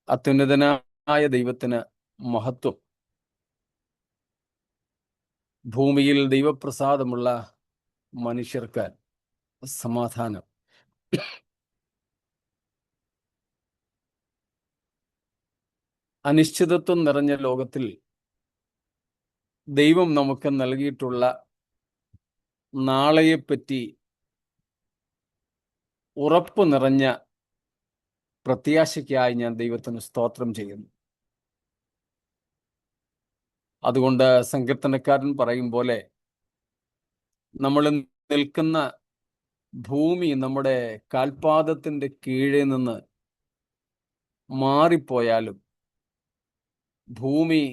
അത്യുന്നതനായ ദൈവത്തിന് മഹത്വം. ഭൂമിയിൽ ദൈവപ്രസാദമുള്ള മനുഷ്യർക്ക് സമാധാനം. അനിശ്ചിതത്വം നിറഞ്ഞ ലോകത്തിൽ ദൈവം നമുക്ക് നൽകിയിട്ടുള്ള നാളെയെപ്പറ്റി ഉറപ്പ് നിറഞ്ഞ പ്രത്യാശയ്ക്കായി ഞാൻ ദൈവത്തിന് സ്തോത്രം ചെയ്യുന്നു. അതുകൊണ്ട് സങ്കീർത്തനക്കാരൻ പറയും പോലെ നമ്മൾ നിൽക്കുന്ന ഭൂമി നമ്മുടെ കാൽപാദത്തിന്റെ കീഴിൽ നിന്ന് മാറിപ്പോയാലും, ഭൂമി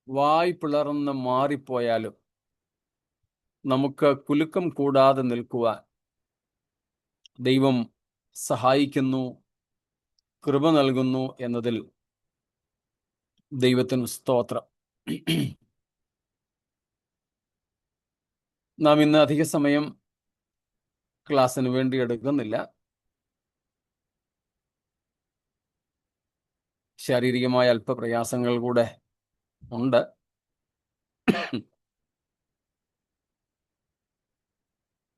വായ് പിളർന്ന് മാറിപ്പോയാലും നമുക്ക് കുലുക്കം കൂടാതെ നിൽക്കുവാൻ ദൈവം സഹായിക്കുന്നു, കൃപ നൽകുന്നു എന്നതിൽ ദൈവത്തിന് സ്തോത്രം. നാം ഇന്ന് അധിക സമയം ക്ലാസ്സിന് വേണ്ടി എടുക്കുന്നില്ല. ശാരീരികമായ അല്പപ്രയാസങ്ങൾ കൂടെ ഉണ്ട്.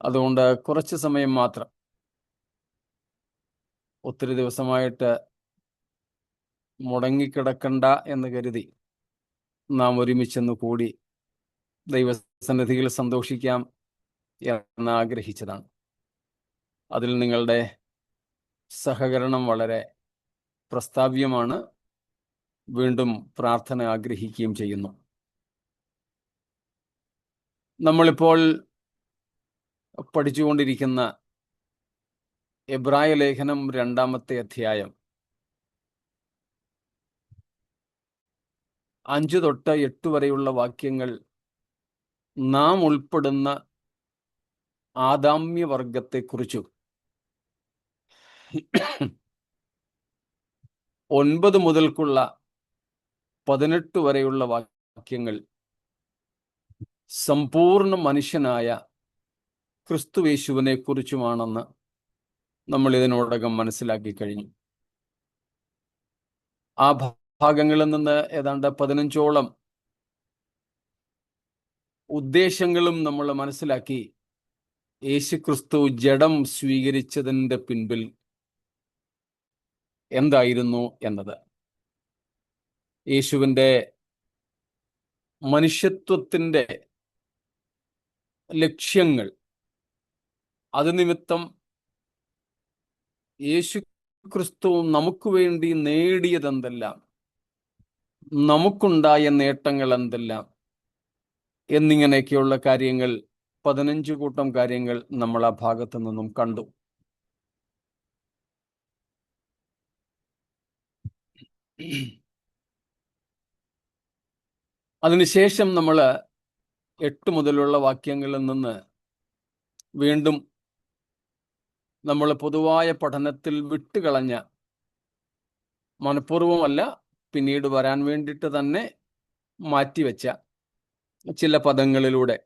അതുകൊണ്ട് കുറച്ച് സമയം മാത്രം, ഒത്തിരി ദിവസമായിട്ട് മുടങ്ങിക്കിടക്കണ്ട എന്ന് കരുതി നാം ഒരുമിച്ചെന്ന് കൂടി ദൈവസന്നിധിയിൽ സന്തോഷിക്കാം എന്ന് ആഗ്രഹിച്ചതാണ്. അതിൽ നിങ്ങളുടെ സഹകരണം വളരെ പ്രസ്താവ്യമാണ്. വീണ്ടും പ്രാർത്ഥന ആഗ്രഹിക്കുകയും ചെയ്യുന്നു. നമ്മളിപ്പോൾ പഠിച്ചുകൊണ്ടിരിക്കുന്ന എബ്രായ ലേഖനം 2-ാമത്തെ അധ്യായം 5 തൊട്ട് 8 വരെയുള്ള വാക്യങ്ങൾ നാം ഉൾപ്പെടുന്ന ആദാമ്യവർഗത്തെക്കുറിച്ചും 9 മുതൽക്കുള്ള 18 വരെയുള്ള വാക്യങ്ങൾ സമ്പൂർണ്ണ മനുഷ്യനായ ക്രിസ്തുയേശുവിനെ കുറിച്ചുമാണെന്ന് നമ്മൾ ഇതിനോടകം മനസ്സിലാക്കി കഴിഞ്ഞു. ആ ഭാഗങ്ങളിൽ നിന്ന് ഏതാണ്ട് 15ഓളം ഉദ്ദേശങ്ങളും നമ്മൾ മനസ്സിലാക്കി. യേശുക്രിസ്തു ജഡം സ്വീകരിച്ചതിൻ്റെ പിൻപിൽ എന്തായിരുന്നു എന്നത്, യേശുവിൻ്റെ മനുഷ്യത്വത്തിൻ്റെ ലക്ഷ്യങ്ങൾ, അത് നിമിത്തം യേശുക്രിസ്തു നമുക്ക് വേണ്ടി നേടിയതെന്തെല്ലാം, നമുക്കുണ്ടായ നേട്ടങ്ങൾ എന്തെല്ലാം എന്നിങ്ങനെയൊക്കെയുള്ള കാര്യങ്ങൾ, 15 കൂട്ടം കാര്യങ്ങൾ നമ്മൾ ആ ഭാഗത്തു നിന്നും കണ്ടു. അതിനുശേഷം നമ്മൾ 8 മുതലുള്ള വാക്യങ്ങളിൽ നിന്ന് വീണ്ടും നമ്മൾ പൊതുവായ പഠനത്തിൽ വിട്ടുകളഞ്ഞ, മനഃപൂർവമല്ല പിന്നീട് വരാൻ വേണ്ടിയിട്ട് തന്നെ മാറ്റിവെച്ച ചില പദങ്ങളിലൂടെ,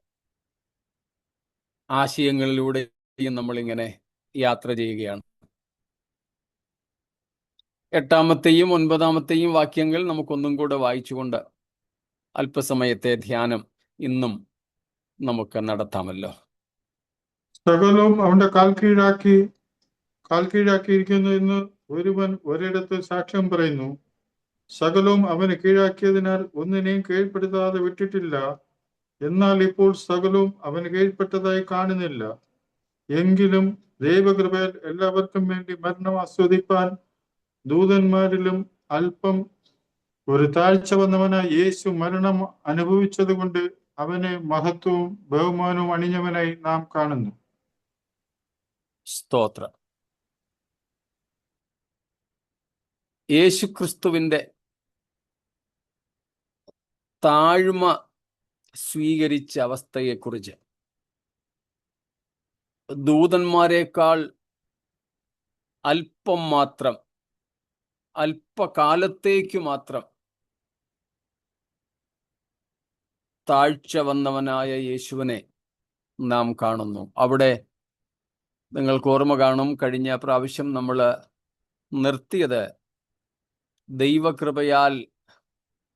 ആശയങ്ങളിലൂടെയും നമ്മളിങ്ങനെ യാത്ര ചെയ്യുകയാണ്. 8-ാമത്തെയും 9-ാമത്തെയും വാക്യങ്ങൾ നമുക്കൊന്നും കൂടെ വായിച്ചുകൊണ്ട് അല്പസമയത്തെ ധ്യാനം ഇന്നും നമുക്ക് നടത്താമല്ലോ. സകലവും അവന്റെ കാൽ കീഴാക്കിയിരിക്കുന്നു എന്ന് ഒരുവൻ ഒരിടത്ത് സാക്ഷ്യം പറയുന്നു. സകലവും അവന് കീഴാക്കിയതിനാൽ ഒന്നിനെയും കീഴ്പ്പെടുത്താതെ വിട്ടിട്ടില്ല. എന്നാൽ ഇപ്പോൾ സകലവും അവന് കീഴ്പ്പെട്ടതായി കാണുന്നില്ല. എങ്കിലും ദൈവകൃപയിൽ എല്ലാവർക്കും വേണ്ടി മരണം ആസ്വദിപ്പാൻ ദൂതന്മാരിലും അല്പം ഒരു താഴ്ച വന്നവനായി യേശു മരണം അനുഭവിച്ചത് കൊണ്ട് അവനെ മഹത്വവും ബഹുമാനവും അണിഞ്ഞവനായി നാം കാണുന്നു. സ്തോത്രം. യേശുക്രിസ്തുവിൻ്റെ താഴ്മ സ്വീകരിച്ച അവസ്ഥയെക്കുറിച്ച് ദൂതന്മാരെക്കാൾ അല്പം മാത്രം, അല്പകാലത്തേക്ക് മാത്രം താഴ്ച വന്നവനായ യേശുവിനെ നാം കാണുന്നു. അവിടെ നിങ്ങൾക്ക് ഓർമ്മ കാണും, കഴിഞ്ഞ പ്രാവശ്യം നമ്മൾ നിർത്തിയത് ദൈവകൃപയാൽ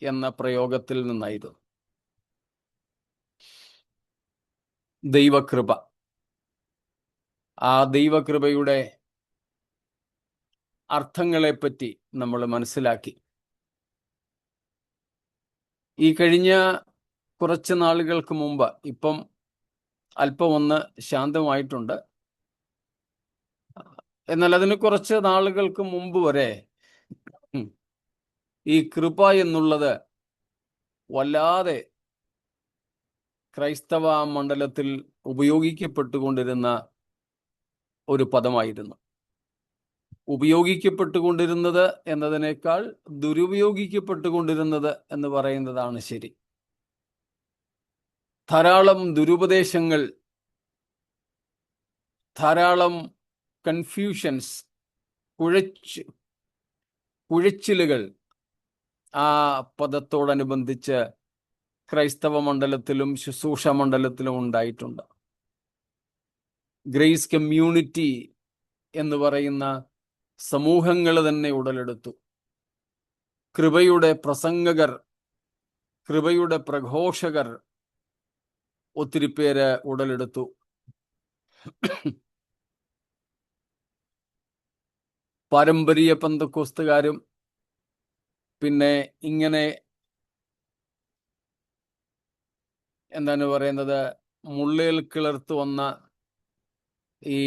എന്ന പ്രയോഗത്തിൽ നിന്നായിരുന്നു. ദൈവകൃപ, ആ ദൈവകൃപയുടെ അർത്ഥങ്ങളെപ്പറ്റി നമ്മൾ മനസ്സിലാക്കി. ഈ കഴിഞ്ഞ കുറച്ച് നാളുകൾക്ക് മുമ്പ്, ഇപ്പം അല്പം ഒന്ന് ശാന്തമായിട്ടുണ്ട്, എന്നാൽ അതിന് കുറച്ച് നാളുകൾക്ക് മുമ്പ് വരെ ഈ കൃപ എന്നുള്ളത് വല്ലാതെ ക്രൈസ്തവ മണ്ഡലത്തിൽ ഉപയോഗിക്കപ്പെട്ടുകൊണ്ടിരുന്ന ഒരു പദമായിരുന്നു. ഉപയോഗിക്കപ്പെട്ടുകൊണ്ടിരുന്നത് എന്നതിനേക്കാൾ ദുരുപയോഗിക്കപ്പെട്ടുകൊണ്ടിരുന്നത് എന്ന് പറയുന്നതാണ് ശരി. ധാരാളം ദുരുപദേശങ്ങൾ, ധാരാളം കൺഫ്യൂഷൻസ്, കുഴച്ചിലുകൾ ആ പദത്തോടനുബന്ധിച്ച് ക്രൈസ്തവ മണ്ഡലത്തിലും ശുശ്രൂഷ മണ്ഡലത്തിലും ഉണ്ടായിട്ടുണ്ട്. ഗ്രേസ് കമ്മ്യൂണിറ്റി എന്ന് പറയുന്ന സമൂഹങ്ങൾ തന്നെ ഉടലെടുത്തു. കൃപയുടെ പ്രസംഗകർ, കൃപയുടെ പ്രഘോഷകർ ഒത്തിരി പേര് ഉടലെടുത്തു. പാരമ്പര്യ പെന്തക്കോസ്തുകാരും പിന്നെ ഇങ്ങനെ എന്താണ് പറയുന്നത്, മുള്ളിൽ കിളർത്തു വന്ന ഈ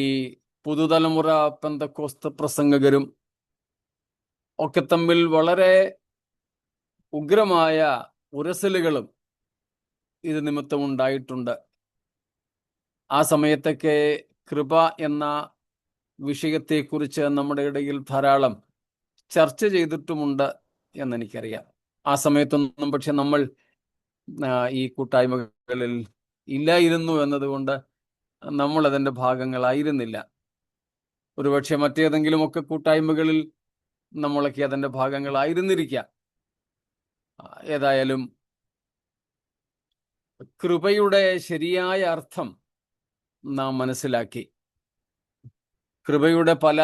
പുതുതലമുറ പെന്തക്കോസ്ത് പ്രസംഗകരും ഒക്കെ തമ്മിൽ വളരെ ഉഗ്രമായ ഉരസലുകളും ഇത് നിമിത്തം ഉണ്ടായിട്ടുണ്ട്. ആ സമയത്തൊക്കെ കൃപ എന്ന വിഷയത്തെക്കുറിച്ച് നമ്മുടെ ഇടയിൽ ധാരാളം ചർച്ച ചെയ്തിട്ടുമുണ്ട് എന്നെനിക്കറിയാം. ആ സമയത്തൊന്നും പക്ഷെ നമ്മൾ ഈ കൂട്ടായ്മകളിൽ ഇല്ലായിരുന്നു എന്നതുകൊണ്ട് നമ്മൾ അതിൻ്റെ ഭാഗങ്ങളായിരുന്നില്ല. ഒരുപക്ഷെ മറ്റേതെങ്കിലുമൊക്കെ കൂട്ടായ്മകളിൽ നമ്മളൊക്കെ അതിൻ്റെ ഭാഗങ്ങളായിരുന്നിരിക്കാം. ഏതായാലും കൃപയുടെ ശരിയായ അർത്ഥം നാം മനസ്സിലാക്കി. കൃപയുടെ പല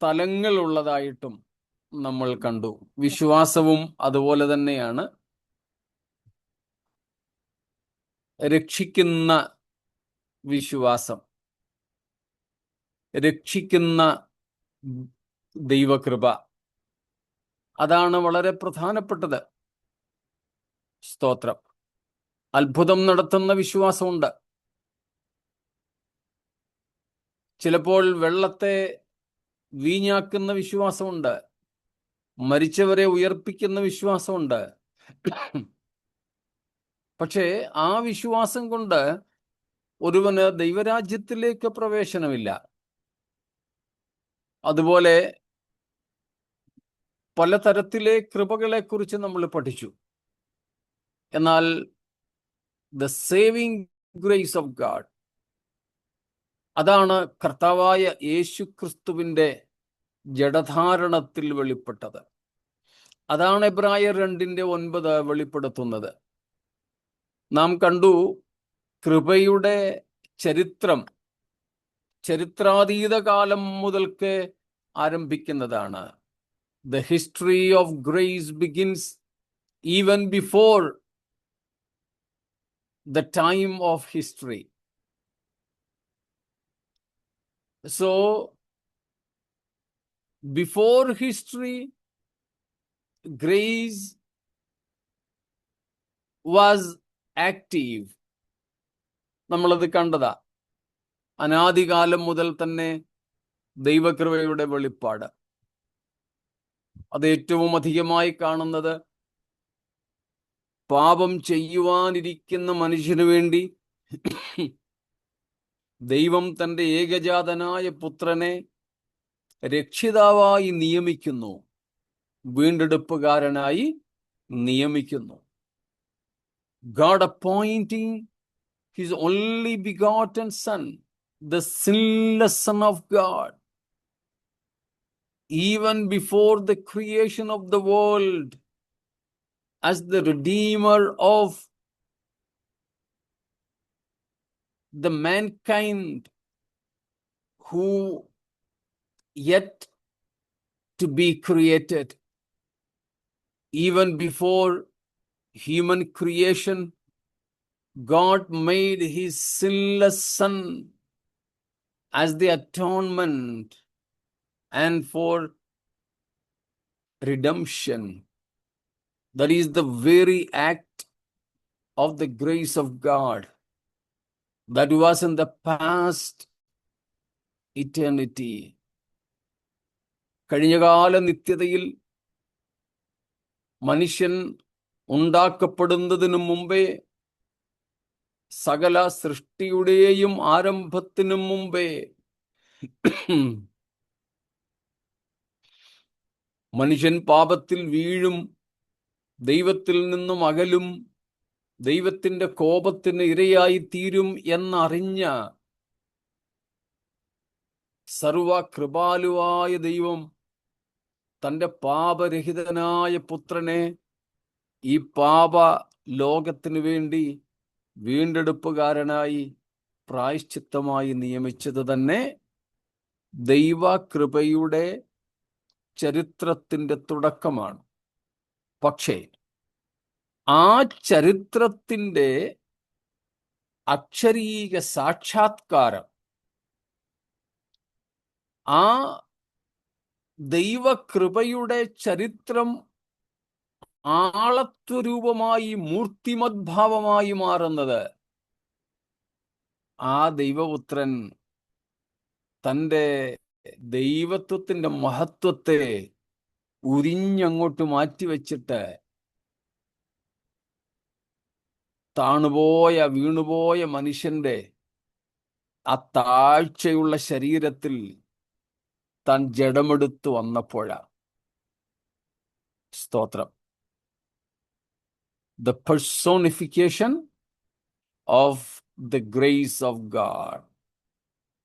തലങ്ങളുള്ളതായിട്ടും നമ്മൾ കണ്ടു. വിശ്വാസവും അതുപോലെ തന്നെയാണ്. രക്ഷിക്കുന്ന വിശ്വാസം, രക്ഷിക്കുന്ന ദൈവകൃപ, അതാണ് വളരെ പ്രധാനപ്പെട്ടത്. സ്തോത്രം. അത്ഭുതം നടത്തുന്ന വിശ്വാസമുണ്ട്. ചിലപ്പോൾ വെള്ളത്തെ വീഞ്ഞാക്കുന്ന വിശ്വാസമുണ്ട്. മരിച്ചവരെ ഉയർപ്പിക്കുന്ന വിശ്വാസമുണ്ട്. പക്ഷേ ആ വിശ്വാസം കൊണ്ട് ഒരുവന് ദൈവരാജ്യത്തിലേക്ക് പ്രവേശനമില്ല. അതുപോലെ പലതരത്തിലെ കൃപകളെക്കുറിച്ച് നമ്മൾ പഠിച്ചു. എന്നാൽ the saving grace of God, അതാണ് കർത്താവായ യേശു ക്രിസ്തുവിൻ്റെ ജഡധാരണത്തിൽ വെളിപ്പെട്ടത്. അതാണ് എബ്രായർ 2:9 വെളിപ്പെടുത്തുന്നത്. നാം കണ്ടു, കൃപയുടെ ചരിത്രം ചരിത്രാതീത കാലം മുതൽക്ക് ആരംഭിക്കുന്നതാണ്. The history of grace begins even before the time of history. So, before history, grace was active. നമ്മളത് കണ്ടതാ. അനാദികാലം മുതൽ തന്നെ ദൈവകൃപയുടെ വെളിപ്പാട്. അത് ഏറ്റവും അധികമായി കാണുന്നത് പാപം ചെയ്യുവാനിരിക്കുന്ന മനുഷ്യന് വേണ്ടി ദൈവം തൻ്റെ ഏകജാതനായ പുത്രനെ രക്ഷിതാവായി നിയമിക്കുന്നു, വീണ്ടെടുപ്പുകാരനായി നിയമിക്കുന്നു. God appointing his only begotten Son, the sinless Son of God, even before the creation of the world, as the Redeemer of the mankind who yet to be created. Even before human creation, God made his sinless Son as the atonement and for redemption. That is the very act of the grace of God that was in the past eternity. കഴിഞ്ഞകാല നിത്യതയിൽ മനുഷ്യൻ ഉണ്ടാക്കപ്പെടുന്നതിനു മുമ്പേ, സകല സൃഷ്ടിയുടെയും ആരംഭത്തിനു മുമ്പേ മനുഷ്യൻ പാപത്തിൽ വീഴും, ദൈവത്തിൽ നിന്നും അകലും, ദൈവത്തിന്റെ കോപത്തിന് ഇരയായി തീരും എന്നറിഞ്ഞ സർവകൃപാലുവായ ദൈവം തന്റെ പാപരഹിതനായ പുത്രനെ ഈ പാപ ലോകത്തിനു വേണ്ടി വീണ്ടെടുപ്പുകാരനായി പ്രായശ്ചിത്തമായി നിയമിച്ചത് തന്നെ ദൈവകൃപയുടെ ചരിത്രത്തിന്റെ തുടക്കമാണ്. പക്ഷേ ആ ചരിത്രത്തിന്റെ അക്ഷരീക സാക്ഷാത്കാരം, ആ ദൈവകൃപയുടെ ചരിത്രം ആളത്വരൂപമായി മൂർത്തിമദ്ഭാവമായി മാറുന്നത് ആ ദൈവപുത്രൻ തൻ്റെ ദൈവത്വത്തിന്റെ മഹത്വത്തെ ഉരിഞ്ഞങ്ങോട്ട് മാറ്റിവെച്ചിട്ട് താണുപോയ വീണുപോയ മനുഷ്യന്റെ ആ താഴ്ചയുള്ള ശരീരത്തിൽ താൻ ജഡമെടുത്തു വന്നപ്പോഴാണ്. സ്തോത്രം. The personification of the grace of God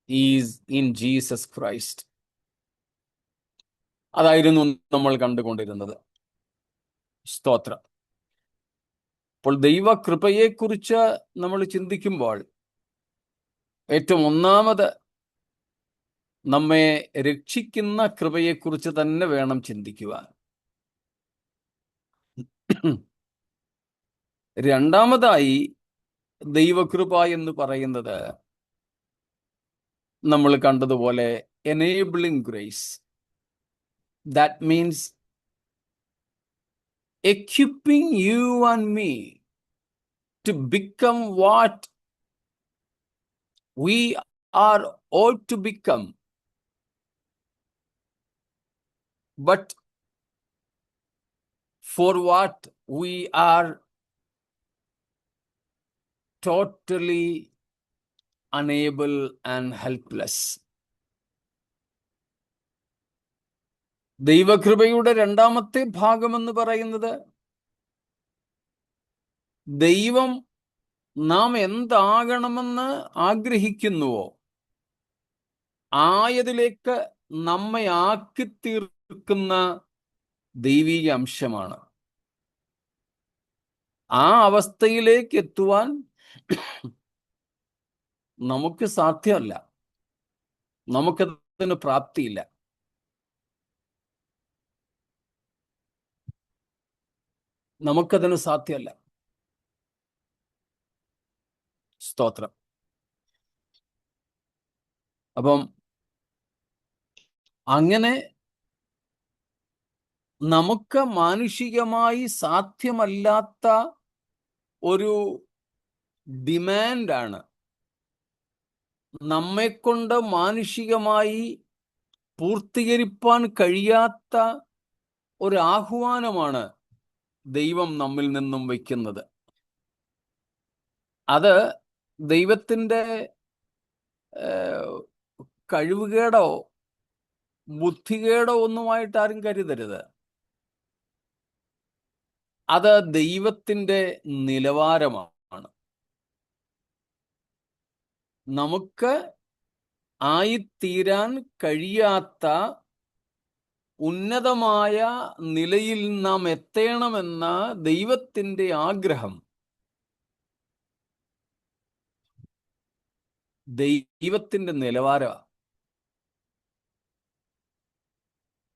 is in Jesus Christ. അതായിരുന്നു നമ്മൾ കണ്ടുകൊണ്ടിരുന്നത്. സ്തോത്രം. അപ്പോൾ ദൈവകൃപയെക്കുറിച്ച് നമ്മൾ ചിന്തിക്കുമ്പോൾ ഏറ്റവും ഒന്നാമത് നമ്മെ രക്ഷിക്കുന്ന കൃപയെക്കുറിച്ച് തന്നെ വേണം ചിന്തിക്കുവാൻ. രണ്ടാമതായി ദൈവകൃപ എന്ന് പറയുന്നത് നമ്മൾ കണ്ടതുപോലെ enabling grace. That means equipping you and me to become what we are ought to become. But for what we are totally unable and helpless. ദൈവകൃപയുടെ രണ്ടാമത്തെ ഭാഗമെന്ന് പറയുന്നത് ദൈവം നാം എന്താകണമെന്ന് ആഗ്രഹിക്കുന്നുവോ ആയതിലേക്ക് നമ്മെ ആക്കി തീർക്കുന്ന ദൈവിക അംശമാണ്. ആ അവസ്ഥയിലേക്ക് എത്തുവാൻ നമുക്ക് സാധ്യമല്ല, നമുക്കതിന് പ്രാപ്തിയില്ല. നമുക്കതിന് സാധ്യമല്ല. സ്തോത്രം. അപ്പം അങ്ങനെ നമുക്ക് മാനുഷികമായി സാധ്യമല്ലാത്ത ഒരു ഡിമാൻഡാണ്, നമ്മെക്കൊണ്ട് മാനുഷികമായി പൂർത്തീകരിപ്പാൻ കഴിയാത്ത ഒരു ആഹ്വാനമാണ് ദൈവം നമ്മിൽ നിന്നും വയ്ക്കുന്നത്. അത് ദൈവത്തിൻ്റെ കഴിവുകേടോ ബുദ്ധികേടോ ഒന്നുമായിട്ട് ആരും കരുതരുത്. അത് ദൈവത്തിൻ്റെ നിലവാരമാണ്. നമുക്ക് ആയിത്തീരാൻ കഴിയാത്ത ഉന്നതമായ നിലയിൽ നാം എത്തണമെന്ന ദൈവത്തിൻ്റെ ആഗ്രഹം ദൈവത്തിൻ്റെ നിലവാരമാണ്.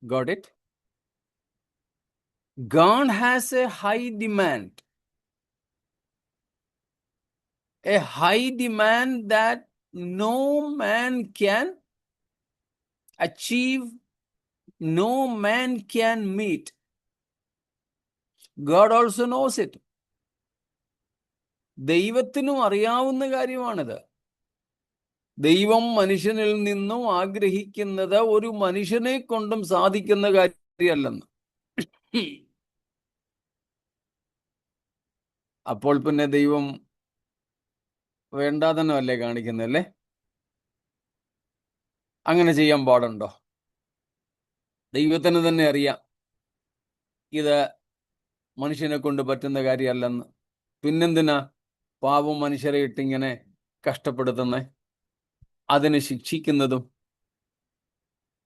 Got it? God has a high demand. A high demand that no man can achieve, no man can meet. God also knows it. ദൈവത്തിനും അറിയാവുന്ന കാര്യമാണിത്. ദൈവം മനുഷ്യനിൽ നിന്നും ആഗ്രഹിക്കുന്നത് ഒരു മനുഷ്യനെ കൊണ്ടും സാധിക്കുന്ന കാര്യമല്ലെന്ന്. അപ്പോൾ പിന്നെ ദൈവം വേണ്ടാതനമല്ലേ കാണിക്കുന്നല്ലേ? അങ്ങനെ ചെയ്യാൻ പാടുണ്ടോ? ദൈവത്തിന് തന്നെ അറിയാം ഇത് മനുഷ്യനെ കൊണ്ട് പറ്റുന്ന കാര്യമല്ലെന്ന്. പിന്നെന്തിനാ പാവം മനുഷ്യരെ ഇട്ടിങ്ങനെ കഷ്ടപ്പെടുത്തുന്നേ, അതിനെ ശിക്ഷിക്കുന്നതും?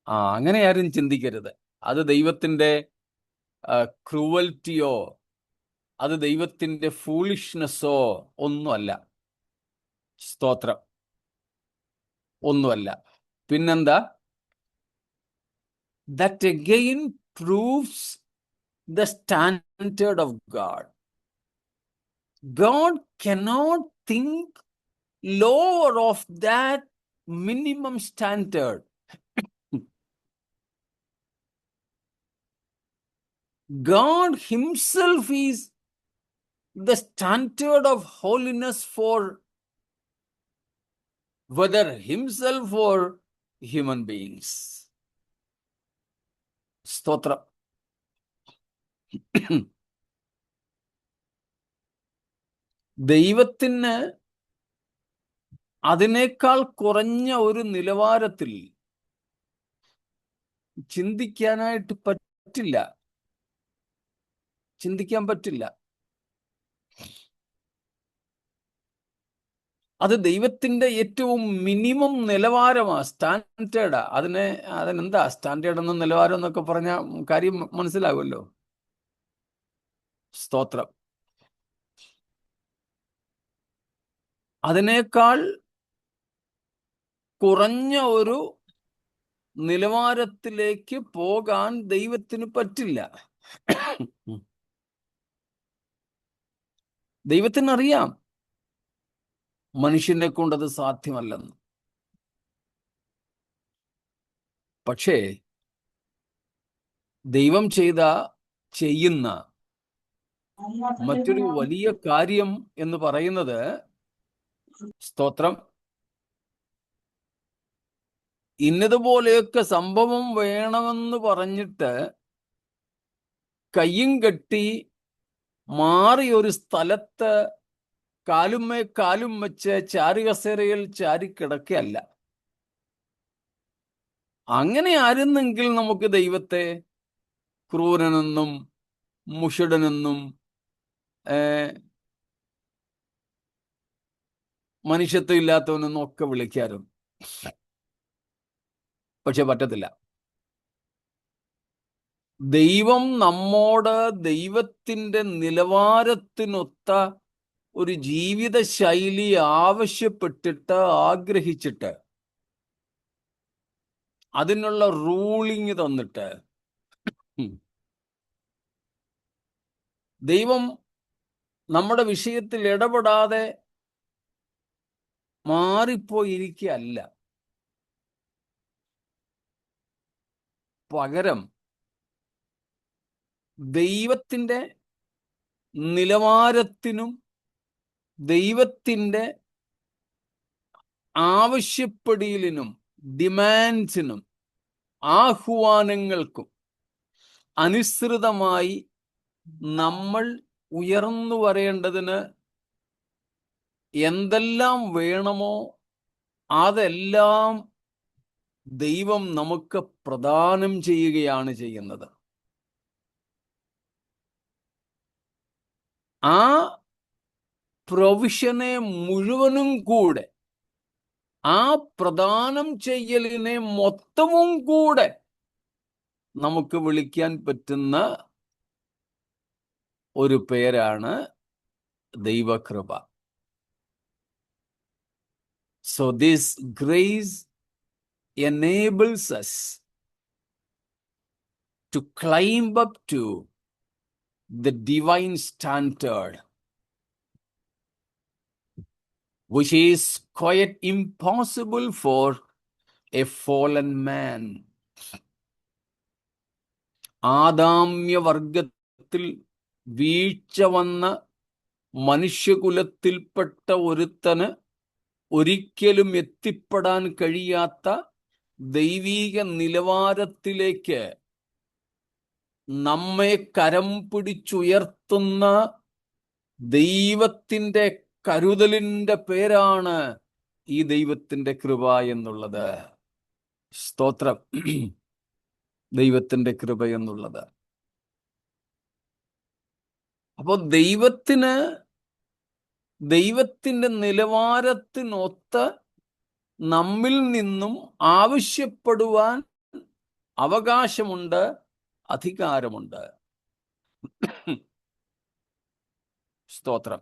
അങ്ങനെ ആരും ചിന്തിക്കരുത്. അത് ദൈവത്തിന്റെ ക്രൂവൽറ്റിയോ അത് ദൈവത്തിന്റെ ഫൂളിഷ്നെസ്സോ ഒന്നുമല്ല. സ്തോത്രം, ഒന്നുമല്ല. പിന്നെന്താ? That again proves the standard of God. God cannot think lower of that minimum standard. God himself is the standard of holiness for whether himself or human beings. സ്തോത്രം. ദൈവത്തിന് അതിനേക്കാൾ കുറഞ്ഞ ഒരു നിലവാരത്തിൽ ചിന്തിക്കാനായിട്ട് പറ്റില്ല, ചിന്തിക്കാൻ പറ്റില്ല. അത് ദൈവത്തിന്റെ ഏറ്റവും മിനിമം നിലവാരമാ, സ്റ്റാൻഡേർഡാ. അതിനെന്താ സ്റ്റാൻഡേർഡ് എന്ന നിലവാരം എന്നൊക്കെ പറഞ്ഞ കാര്യം മനസ്സിലാകുമല്ലോ. സ്തോത്രം. അതിനേക്കാൾ കുറഞ്ഞ ഒരു നിലവാരത്തിലേക്ക് പോകാൻ ദൈവത്തിന് പറ്റില്ല. ദൈവത്തിനറിയാം മനുഷ്യനെ കൊണ്ടത് സാധ്യമല്ലെന്ന്. പക്ഷേ ദൈവം ചെയ്യുന്ന മറ്റൊരു വലിയ കാര്യം എന്ന് പറയുന്നത്, സ്തോത്രം, ഇന്നതുപോലെയൊക്കെ സംഭവം വേണമെന്ന് പറഞ്ഞിട്ട് കയ്യും കെട്ടി മാറി ഒരു സ്ഥലത്ത് കാലും വെച്ച് ചാരുകസേരയിൽ ചാരിക്കിടക്കയല്ല. അങ്ങനെ ആയിരുന്നെങ്കിൽ നമുക്ക് ദൈവത്തെ ക്രൂരനെന്നും മുഷടനെന്നും മനുഷ്യത്വം ഇല്ലാത്തവനെന്നും ഒക്കെ വിളിക്കാറുണ്ട്. പക്ഷെ പറ്റത്തില്ല. ദൈവം നമ്മോട് ദൈവത്തിന്റെ നിലവാരത്തിനൊത്ത ഒരു ജീവിത ശൈലി ആവശ്യപ്പെട്ടിട്ട് ആഗ്രഹിച്ചിട്ട് അതിനുള്ള റൂളിങ് തന്നിട്ട് ദൈവം നമ്മുടെ വിഷയത്തിൽ ഇടപെടാതെ മാറിപ്പോയിരിക്കുകയല്ല. പകരം ദൈവത്തിന്റെ നിലവാരത്തിനും ദൈവത്തിന്റെ ആവശ്യപ്പെടലിനും ഡിമാൻഡ്സിനും ആഹ്വാനങ്ങൾക്കും അനുസൃതമായി നമ്മൾ ഉയർന്നു വരേണ്ടതിന് എന്തെല്ലാം വേണമോ അതെല്ലാം ദൈവം നമുക്ക് പ്രദാനം ചെയ്യുകയാണ് ചെയ്യുന്നത്. ആ പ്രൊവിഷനെ മുഴുവനും കൂടെ, ആ പ്രദാനം ചെയ്യലിനെ മൊത്തവും കൂടെ നമുക്ക് വിളിക്കാൻ പറ്റുന്ന ഒരു പേരാണ് ദൈവകൃപ. So this grace enables us to climb up to the divine standard, which is quite impossible for a fallen man. ആദാമ്യവർഗത്തിൽ വീഴ്ച വന്ന മനുഷ്യകുലത്തിൽപ്പെട്ട ഒരുത്തന് ഒരിക്കലും എത്തിപ്പെടാൻ കഴിയാത്ത ദൈവീക നിലവാരത്തിലേക്ക് നമ്മെ കരം പിടിച്ചുയർത്തുന്ന ദൈവത്തിൻ്റെ കരുതലിൻ്റെ പേരാണ് ഈ ദൈവത്തിൻ്റെ കൃപ എന്നുള്ളത്. സ്തോത്രം. ദൈവത്തിൻ്റെ കൃപ എന്നുള്ളത്. അപ്പോൾ ദൈവത്തിൻ്റെ നിലവാരത്തിനൊത്ത് നമ്മിൽ നിന്നും ആവശ്യപ്പെടുവാൻ അവകാശമുണ്ട്, അധികാരമുണ്ട്. സ്തോത്രം.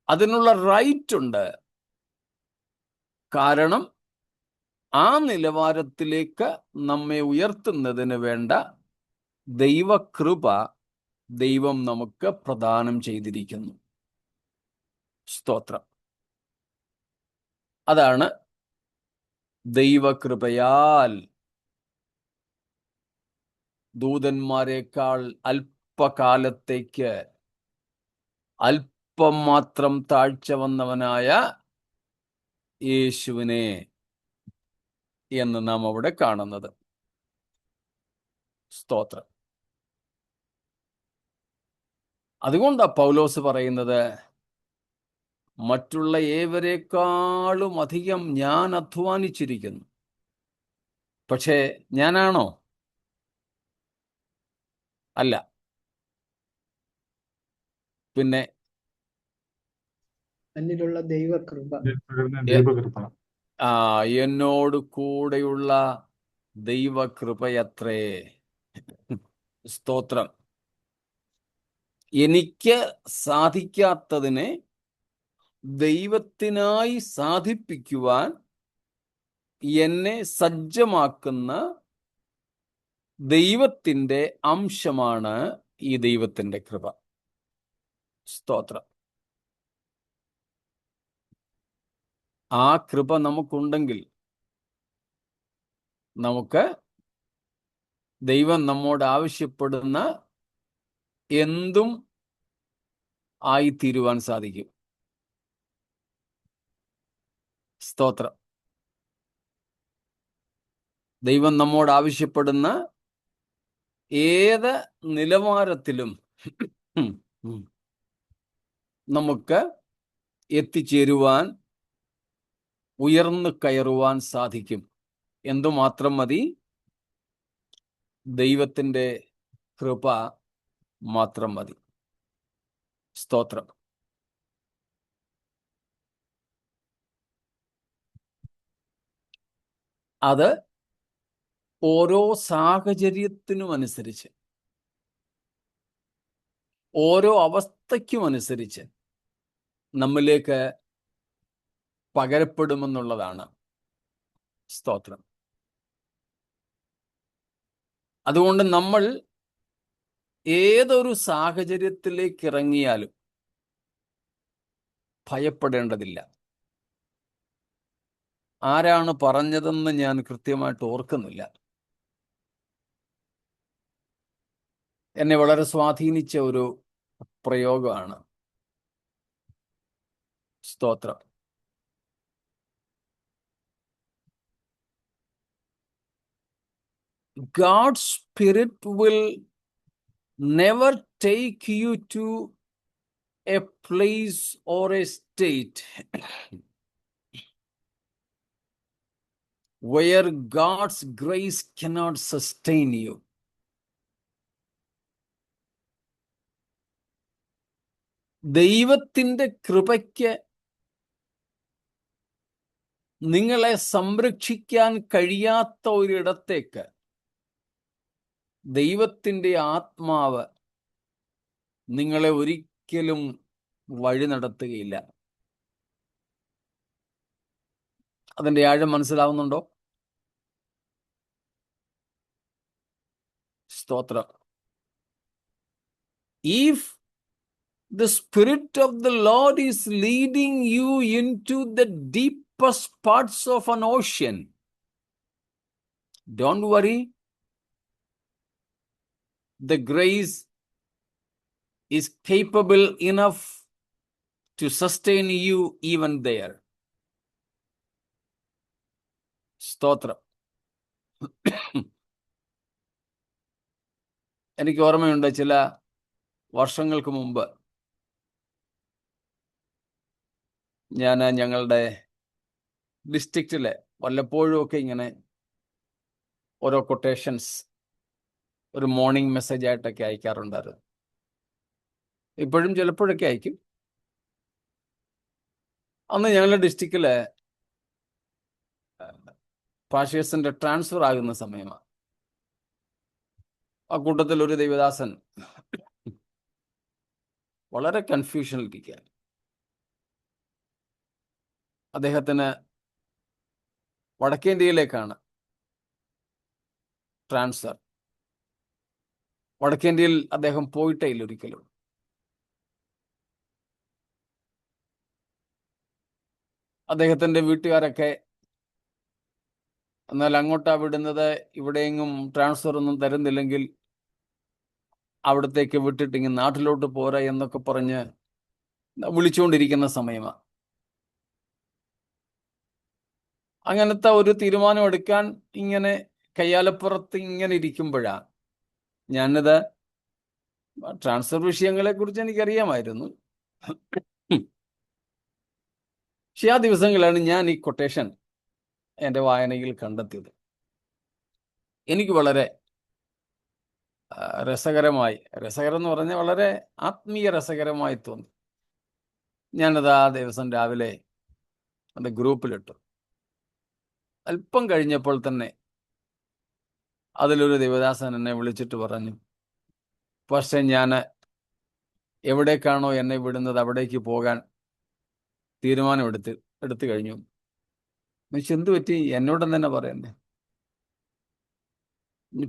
അതിനുള്ള റൈറ്റ് ഉണ്ട്. കാരണം ആ നിലവാരത്തിലേക്ക് നമ്മെ ഉയർത്തുന്നതിന് വേണ്ട ദൈവകൃപ ദൈവം നമുക്ക് പ്രദാനം ചെയ്തിരിക്കുന്നു. സ്തോത്രം. അതാണ് ദൈവകൃപയാൽ ദൂതന്മാരെക്കാൾ അല്പകാലത്തേക്ക് അല്പം മാത്രം താഴ്ച വന്നവനായ യേശുവിനെ എന്ന് നാം അവിടെ കാണുന്നത്. സ്തോത്രം. അതുകൊണ്ടാണ് പൗലോസ് പറയുന്നത്, മറ്റുള്ള ഏവരെക്കാളും അധികം ഞാൻ അധ്വാനിച്ചിരിക്കുന്നു. പക്ഷേ ഞാനാണോ? അല്ല. പിന്നെ എന്നിലുള്ള ദൈവകൃപ. എന്നോട് കൂടെയുള്ള ദൈവകൃപയത്രേ. സ്തോത്രം. എനിക്ക് സാധിക്കാത്തതിനെ ദൈവത്തിനായി സാധിപ്പിക്കുവാൻ എന്നെ സജ്ജമാക്കുന്ന ദൈവത്തിൻ്റെ അംശമാണ് ഈ ദൈവത്തിൻ്റെ കൃപ. സ്തോത്രം. ആ കൃപ നമുക്കുണ്ടെങ്കിൽ നമുക്ക് ദൈവം നമ്മോട് ആവശ്യപ്പെടുന്ന എന്തും ആയിത്തീരുവാൻ സാധിക്കും. സ്തോത്രം. ദൈവം നമ്മോട് ആവശ്യപ്പെടുന്ന ഏത് നിലവാരത്തിലും നമുക്ക് എത്തിച്ചേരുവാൻ, ഉയർന്നു കയറുവാൻ സാധിക്കും. എന്തുമാത്രം മതി? ദൈവത്തിൻ്റെ കൃപ മാത്രം മതി. സ്തോത്രം. അത് ഓരോ സാഹചര്യത്തിനും അനുസരിച്ച്, ഓരോ അവസ്ഥയ്ക്കും അനുസരിച്ച് നമ്മിലേക്ക് പകരപ്പെടുമെന്നുള്ളതാണ്. സ്തോത്രം. അതുകൊണ്ട് നമ്മൾ ഏതൊരു സാഹചര്യത്തിലേക്ക് ഇറങ്ങിയാലും ഭയപ്പെടേണ്ടതില്ല. ആരാണ് പറഞ്ഞതെന്ന് ഞാൻ കൃത്യമായിട്ട് ഓർക്കുന്നില്ല. എന്നെ വളരെ സ്വാധീനിച്ച ഒരു പ്രയോഗമാണ്. സ്തോത്രം. God's Spirit will never take you to a place or a state where God's grace cannot sustain you. ദൈവത്തിൻ്റെ കൃപയ്ക്ക് നിങ്ങളെ സംരക്ഷിക്കാൻ കഴിയാത്ത ഒരിടത്തേക്ക് ദൈവത്തിൻ്റെ ആത്മാവ് നിങ്ങളെ ഒരിക്കലും വഴി നടത്തുകയില്ല. അതിൻ്റെ ആഴം മനസ്സിലാവുന്നുണ്ടോ? സ്തോത്രം. If the Spirit of the Lord is leading you into the deepest parts of an ocean, don't worry. The grace is capable enough to sustain you even there. സ്തോത്രം. എനിക്ക് ഓർമ്മയുണ്ട്, ചില വർഷങ്ങൾക്ക് മുമ്പ് ഞാൻ ഞങ്ങളുടെ ഡിസ്ട്രിക്റ്റിലെ വല്ലപ്പോഴും ഒക്കെ ഇങ്ങനെ ഓരോ കൊട്ടേഷൻസ് ഒരു മോർണിംഗ് മെസ്സേജ് ആയിട്ടൊക്കെ അയക്കാറുണ്ടായിരുന്നു. ഇപ്പോഴും ചിലപ്പോഴൊക്കെ അയക്കും. അന്ന് ഞങ്ങളുടെ ഡിസ്ട്രിക്റ്റിലെ പാഷേഴ്സിന്റെ ട്രാൻസ്ഫർ ആകുന്ന സമയമാണ്. ആ കൂട്ടത്തിൽ ഒരു ദൈവദാസൻ വളരെ കൺഫ്യൂഷനിലിരിക്കുക. അദ്ദേഹത്തിന് വടക്കേന്ത്യയിലേക്കാണ് ട്രാൻസ്ഫർ. വടക്കേന്ത്യയിൽ അദ്ദേഹം പോയിട്ടേ ഇല്ല ഒരിക്കലും. അദ്ദേഹത്തിന്റെ വീട്ടുകാരൊക്കെ എന്നാൽ അങ്ങോട്ടാ വിടുന്നത്, ഇവിടെയെങ്ങും ട്രാൻസ്ഫർ ഒന്നും തരുന്നില്ലെങ്കിൽ അവിടത്തേക്ക് വിട്ടിട്ട് ഇങ്ങനെ നാട്ടിലോട്ട് പോരാ എന്നൊക്കെ പറഞ്ഞ് വിളിച്ചുകൊണ്ടിരിക്കുന്ന സമയമാണ്. അങ്ങനത്തെ ഒരു തീരുമാനം എടുക്കാൻ ഇങ്ങനെ കയ്യാലപ്പുറത്ത് ഇങ്ങനെ ഇരിക്കുമ്പോഴാണ് ഞാനിത് ട്രാൻസ്ഫർ വിഷയങ്ങളെ കുറിച്ച് എനിക്കറിയാമായിരുന്നു. പക്ഷെ ആ ദിവസങ്ങളാണ് ഞാൻ ഈ കൊട്ടേഷൻ എൻ്റെ വായനയിൽ കണ്ടെത്തിയത്. എനിക്ക് വളരെ രസകരം എന്ന് പറഞ്ഞാൽ വളരെ ആത്മീയ രസകരമായി തോന്നി. ഞാനത് ആ ദിവസം രാവിലെ എൻ്റെ ഗ്രൂപ്പിലിട്ടു. അല്പം കഴിഞ്ഞപ്പോൾ തന്നെ അതിലൊരു ദേവദാസൻ എന്നെ വിളിച്ചിട്ട് പറഞ്ഞു, പക്ഷേ ഞാൻ എവിടേക്കാണോ എന്നെ വിടുന്നത് അവിടേക്ക് പോകാൻ തീരുമാനം എടുത്തു കഴിഞ്ഞു. എന്തു പറ്റി? എന്നോടും തന്നെ പറയുന്നേ.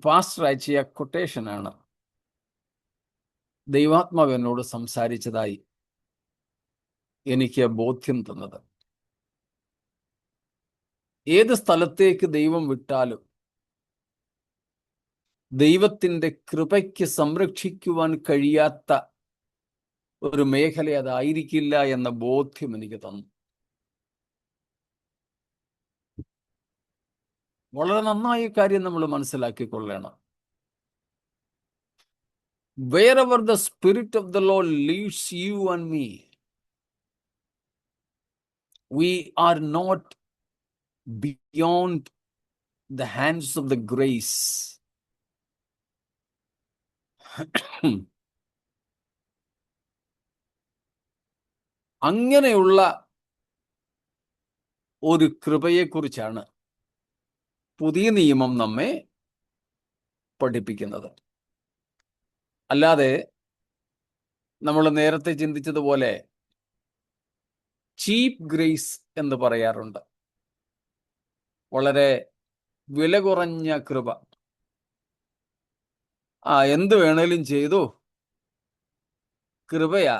പാസ്റ്റർ അയച്ച കൊട്ടേഷനാണ് ദൈവാത്മാവ് എന്നോട് സംസാരിച്ചതായി എനിക്ക് ബോധ്യം തന്നത്. ഏത് സ്ഥലത്തേക്ക് ദൈവം വിട്ടാലും ദൈവത്തിൻ്റെ കൃപയ്ക്ക് സംരക്ഷിക്കുവാൻ കഴിയാത്ത ഒരു മേഖല അതായിരിക്കില്ല എന്ന ബോധ്യം എനിക്ക് തന്നു. വളരെ നന്നായ കാര്യം നമ്മൾ മനസ്സിലാക്കിക്കൊള്ളണം. Wherever the Spirit of the Lord leads you and me, we are not beyond the hands of the grace. അങ്ങനെയുള്ള ഒരു കൃപയെക്കുറിച്ചാണ് പുതിയ നിയമം നമ്മെ പഠിപ്പിക്കുന്നത്. അല്ലാതെ നമ്മൾ നേരത്തെ ചിന്തിച്ചതുപോലെ ചീപ്പ് ഗ്രേസ് എന്ന് പറയാറുണ്ട്. വളരെ വില കുറഞ്ഞ കൃപ. എന്ത് വേണേലും ചെയ്തു, കൃപയാ,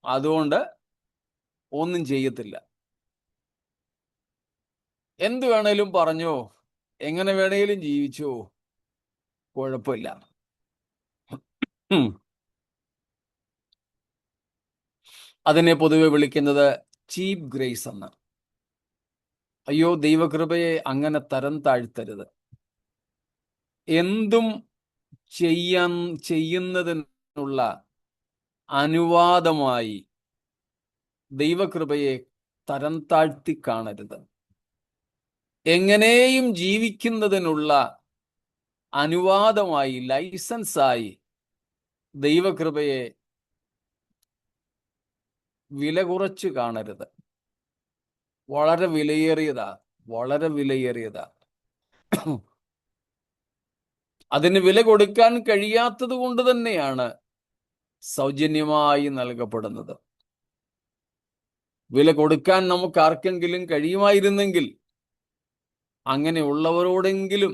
അതുകൊണ്ട് ഒന്നും ചെയ്യത്തില്ല. എന്ത് വേണേലും പറഞ്ഞോ, എങ്ങനെ വേണേലും ജീവിച്ചോ, കുഴപ്പമില്ല. അതിനെ പൊതുവെ വിളിക്കുന്നത് ചീപ്പ് ഗ്രേസ് എന്ന്. അയ്യോ, ദൈവകൃപയെ അങ്ങനെ തരം താഴ്ത്തരുത്. എന്തും ചെയ്യുന്നതിനുള്ള അനുവാദമായി ദൈവകൃപയെ തരം താഴ്ത്തി കാണരുത്. എങ്ങനെയും ജീവിക്കുന്നതിനുള്ള അനുവാദമായി, ലൈസൻസായി ദൈവകൃപയെ വില കുറച്ച് കാണരുത്. വളരെ വിലയേറിയതാ. അതിന് വില കൊടുക്കാൻ കഴിയാത്തത് കൊണ്ട് തന്നെയാണ് സൗജന്യമായി നൽകപ്പെടുന്നത്. വില കൊടുക്കാൻ നമുക്ക് ആർക്കെങ്കിലും കഴിയുമായിരുന്നെങ്കിൽ അങ്ങനെയുള്ളവരോടെങ്കിലും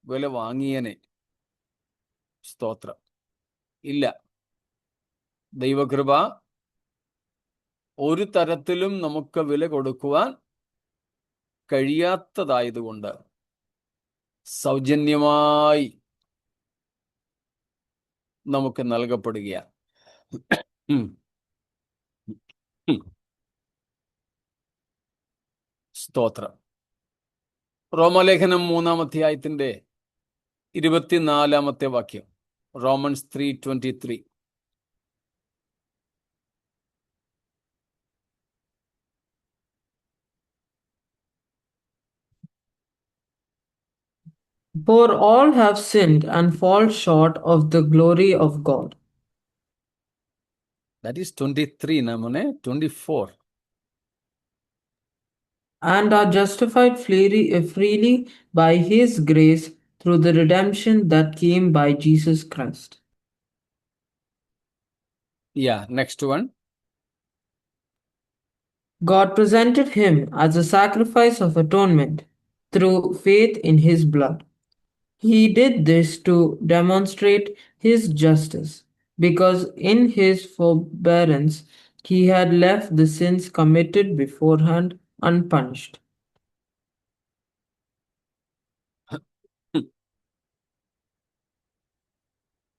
വില വാങ്ങിയനെ. സ്തോത്രം. ഇല്ല, ദൈവകൃപ ഒരു തരത്തിലും നമുക്ക് വില കൊടുക്കുവാൻ കഴിയാത്തതായതുകൊണ്ട് സൗജന്യമായി നമുക്ക് നൽകപ്പെടുകയാണ്. ഉം. ഉം. സ്തോത്രം. റോമലേഖനം 3-ാം അധ്യായത്തിന്റെ 24-ാമത്തെ വാക്യം. Romance 3:23. For all have sinned and fall short of the glory of God. That is 23, namone 24. And are justified freely by His grace through the redemption that came by Jesus Christ. Yeah, next one. God presented Him as a sacrifice of atonement through faith in His blood. He did this to demonstrate His justice, because in His forbearance He had left the sins committed beforehand unpunished.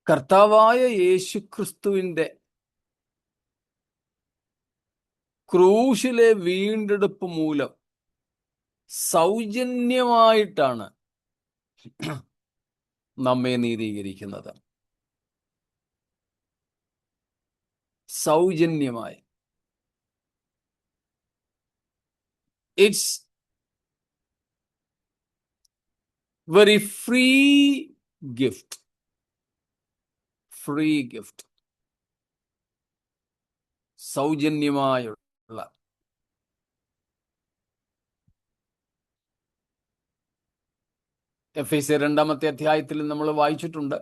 കർത്താവായ യേശുക്രിസ്തുവിന്റെ ക്രൂശിലെ വീണ്ടെടുപ്പ് മൂലം സൗജന്യമായിട്ടാണ് നമ്മെ നീതീകരിക്കുന്നത്. സൗജന്യമായി. It's very free gift. Free gift. സൗജന്യമായുള്ള Ephesians 2-ാമത്തെ അധ്യായത്തിൽ നമ്മൾ വായിച്ചിട്ടുണ്ട്.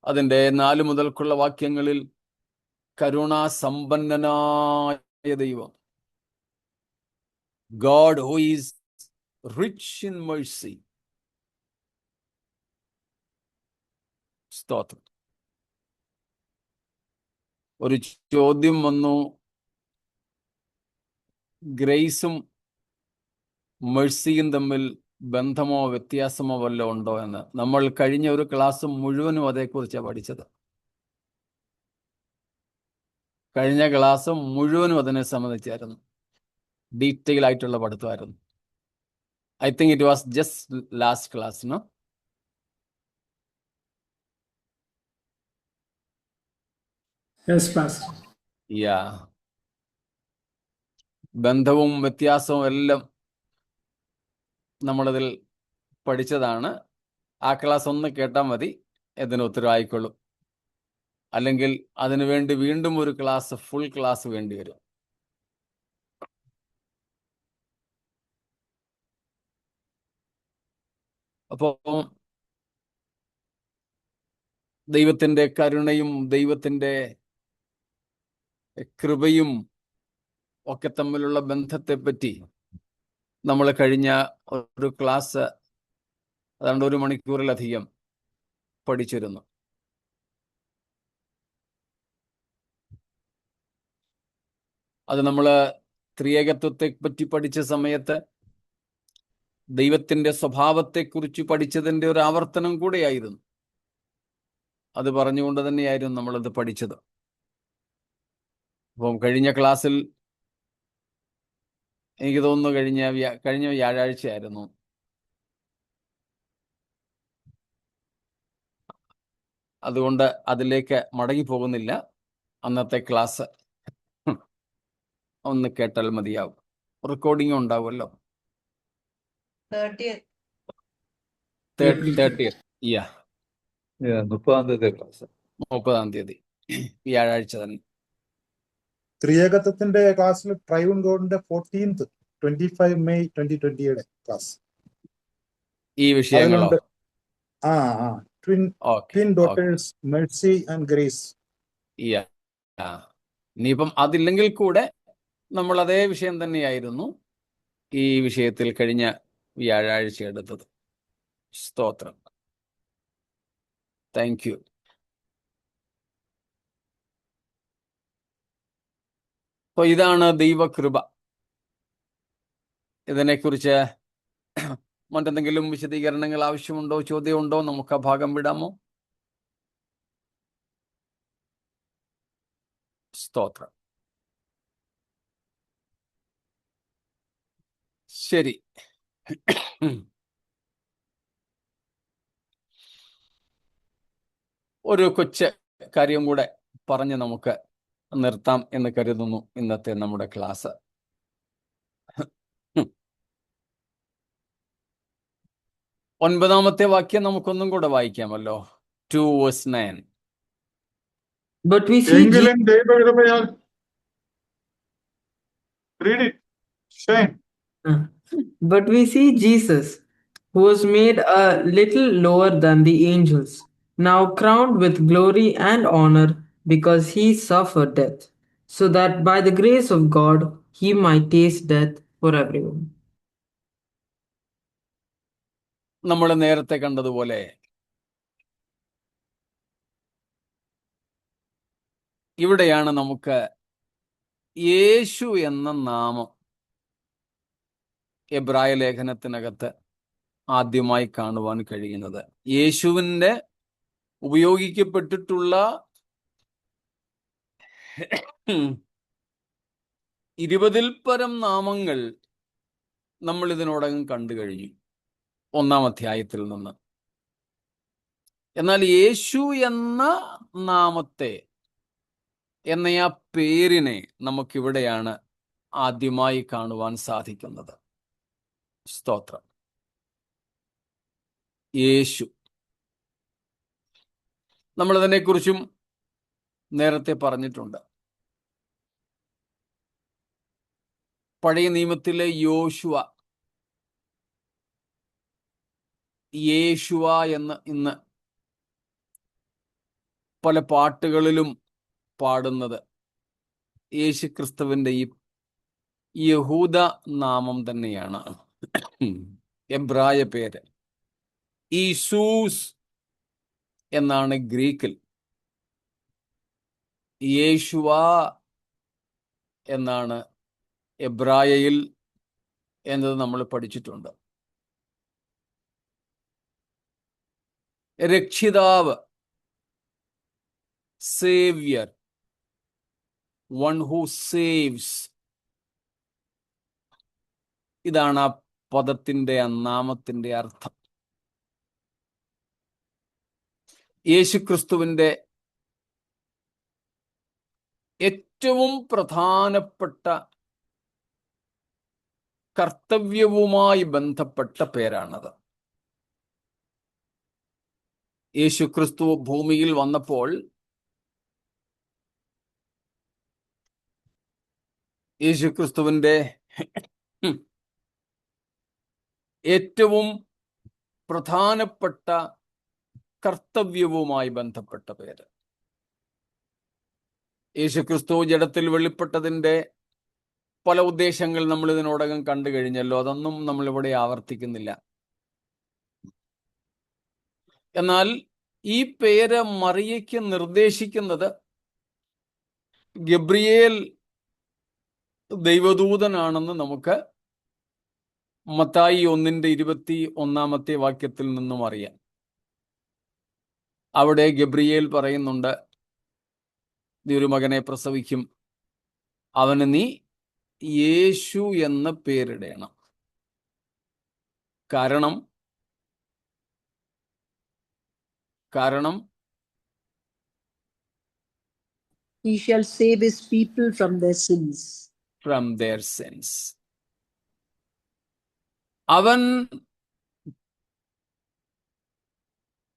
അതിന്റെ 4 മുതൽക്കുള്ള വാക്യങ്ങളിൽ കരുണാസമ്പന്നനായ ദൈവം, God who is rich in mercy. സ്തോത്രം. ഒരു ചോദ്യം വന്നു, ഗ്രേസും മേഴ്സിയും തമ്മിൽ ബന്ധമോ വ്യത്യാസമോ വല്ലതും ഉണ്ടോ എന്ന്. നമ്മൾ കഴിഞ്ഞ ഒരു ക്ലാസ് മുഴുവനും അതേക്കുറിച്ചാണ് പഠിച്ചത്. കഴിഞ്ഞ ക്ലാസ് മുഴുവനും അതിനെ സംബന്ധിച്ചായിരുന്നു. ഡീറ്റെയിൽ ആയിട്ടുള്ള പഠിത്തമായിരുന്നു. I think it was just last class, no? Yes, Pastor. Yeah. ബന്ധവും വ്യത്യാസവും എല്ലാം നമ്മളതിൽ പഠിച്ചതാണ്. ആ ക്ലാസ് ഒന്ന് കേട്ടാൽ മതി, ഇതിന് ഉത്തരവായിക്കൊള്ളും. അല്ലെങ്കിൽ അതിനുവേണ്ടി വീണ്ടും ഒരു ക്ലാസ്, ഫുൾ ക്ലാസ് വേണ്ടി വരും. അപ്പോൾ ദൈവത്തിൻ്റെ കരുണയും ദൈവത്തിൻ്റെ കൃപയും ഒക്കെ തമ്മിലുള്ള ബന്ധത്തെപ്പറ്റി നമ്മൾ കഴിഞ്ഞ ഒരു ക്ലാസ്, അതാണ്ട് 1 മണിക്കൂറിലധികം പഠിച്ചിരുന്നു. അത് നമ്മൾ ത്രിയേകത്വത്തെ പറ്റി പഠിച്ച സമയത്ത് ദൈവത്തിൻ്റെ സ്വഭാവത്തെക്കുറിച്ച് പഠിച്ചതിൻ്റെ ഒരു ആവർത്തനം കൂടെയായിരുന്നു. അത് പറഞ്ഞുകൊണ്ട് തന്നെയായിരുന്നു നമ്മളത് പഠിച്ചത്. അപ്പം കഴിഞ്ഞ ക്ലാസ്സിൽ എനിക്ക് തോന്നുന്നു കഴിഞ്ഞ വ്യാഴാഴ്ചയായിരുന്നു, അതുകൊണ്ട് അതിലേക്ക് മടങ്ങി പോകുന്നില്ല. അന്നത്തെ ക്ലാസ് ഒന്ന് കേട്ടാൽ മതിയാവും. റെക്കോർഡിംഗ് ഉണ്ടാവുമല്ലോ. 30th. 30th. യാ, 30-ാം തീയതി ക്ലാസ്. 30-ാം തീയതി വ്യാഴാഴ്ച തന്നെ. ത്രിയേകത്വത്തിന്റെ ക്ലാസ്സിൽ ട്രൈയൂൺ ഗോഡിന്റെ 14th 25 മെയ് 2020 ക്ലാസ്. ഈ വിഷയങ്ങളോ? Twin okay. Daughters Mercy and Grace. Yeah. ഇനിയിപ്പം അതില്ലെങ്കിൽ കൂടെ നമ്മൾ അതേ വിഷയം തന്നെയായിരുന്നു ഈ വിഷയത്തിൽ കഴിഞ്ഞ വ്യാഴാഴ്ച എടുത്തത്. സ്തോത്രം. Thank you. അപ്പോൾ ഇതാണ് ദൈവകൃപ. ഇതിനെക്കുറിച്ച് മറ്റെന്തെങ്കിലും വിശദീകരണങ്ങൾ ആവശ്യമുണ്ടോ, ചോദ്യമുണ്ടോ? നമുക്ക് ആ ഭാഗം വിടാമോ? സ്തോത്രം. ശരി. ഒരു കൊച്ചു കാര്യം കൂടെ പറഞ്ഞ് നമുക്ക് നിർത്താം എന്ന് കരുതുന്നു ഇന്നത്തെ നമ്മുടെ ക്ലാസ്. 9-ാമത്തെ വാക്യം നമുക്കൊന്നും കൂടെ വായിക്കാമല്ലോ. 2:9. But we see എങ്കിലും ദൈവകൃപയാൽ read it. Shame. But we see Jesus, who was made a little lower than the angels, now crowned with glory and honor because he suffered death, so that by the grace of God he might taste death for everyone. നമ്മൾ നേരത്തെ കണ്ടതുപോലെ ഇവിടെയാണ് നമുക്ക് യേശു എന്ന നാമം എബ്രായ ലേഖനത്തിനകത്ത് ആദ്യമായി കാണുവാൻ കഴിയുന്നത്. യേശുവിൻ്റെ ഉപയോഗിക്കപ്പെട്ടിട്ടുള്ള 20-ൽ പരം നാമങ്ങൾ നമ്മൾ ഇതിനോടകം കണ്ടു കഴിഞ്ഞു 1-ാം അധ്യായത്തിൽ നിന്ന്. എന്നാൽ യേശു എന്ന നാമത്തെ, എന്ന ആ പേരിനെ നമുക്കിവിടെയാണ് ആദ്യമായി കാണുവാൻ സാധിക്കുന്നത്. സ്തോത്രം. യേശു. നമ്മളതിനെക്കുറിച്ചും നേരത്തെ പറഞ്ഞിട്ടുണ്ട്. പഴയ നിയമത്തിലെ യോശുവ, യേശുവ എന്ന് ഇന്ന് പല പാട്ടുകളിലും പാടുന്നത് യേശുക്രിസ്തുവിൻ്റെ ഈ യഹൂദ നാമം തന്നെയാണ്. എബ്രായ പേര് ഈസൂസ് എന്നാണ് ഗ്രീക്കിൽ. യേശുവ എന്നാണ് എബ്രായയിൽ എന്നത് നമ്മൾ പഠിച്ചിട്ടുണ്ട്. രക്ഷിതാവ്, സേവ്യർ, വൺ ഹൂ സേവ്സ്, ഇതാണ് ആ പദത്തിൻ്റെ, ആ നാമത്തിൻ്റെ അർത്ഥം. യേശുക്രിസ്തുവിൻ്റെ ഏറ്റവും പ്രധാനപ്പെട്ട കർത്തവ്യവുമായി ബന്ധപ്പെട്ട പേരാണത്. യേശുക്രിസ്തു ഭൂമിയിൽ വന്നപ്പോൾ യേശുക്രിസ്തുവിൻ്റെ ഏറ്റവും പ്രധാനപ്പെട്ട കർത്തവ്യവുമായി ബന്ധപ്പെട്ട പേര്. യേശുക്രിസ്തു ജഡത്തിൽ വെളിപ്പെട്ടതിൻ്റെ പല ഉദ്ദേശങ്ങൾ നമ്മൾ ഇതിനോടകം കണ്ടു കഴിഞ്ഞല്ലോ. അതൊന്നും നമ്മളിവിടെ ആവർത്തിക്കുന്നില്ല. എന്നാൽ ഈ പേര് മറിയയ്ക്ക് നിർദ്ദേശിക്കുന്നത് ഗബ്രിയേൽ ദൈവദൂതനാണെന്ന് നമുക്ക് മത്തായി 1:21 വാക്യത്തിൽ നിന്നും അറിയാം. അവിടെ ഗബ്രിയേൽ പറയുന്നുണ്ട്, നീ ഒരു മകനെ പ്രസവിക്കും, അവന് നീ യേശു എന്ന് പേരിടണം. കാരണം He shall save his people from their sins. from their sins. അവൻ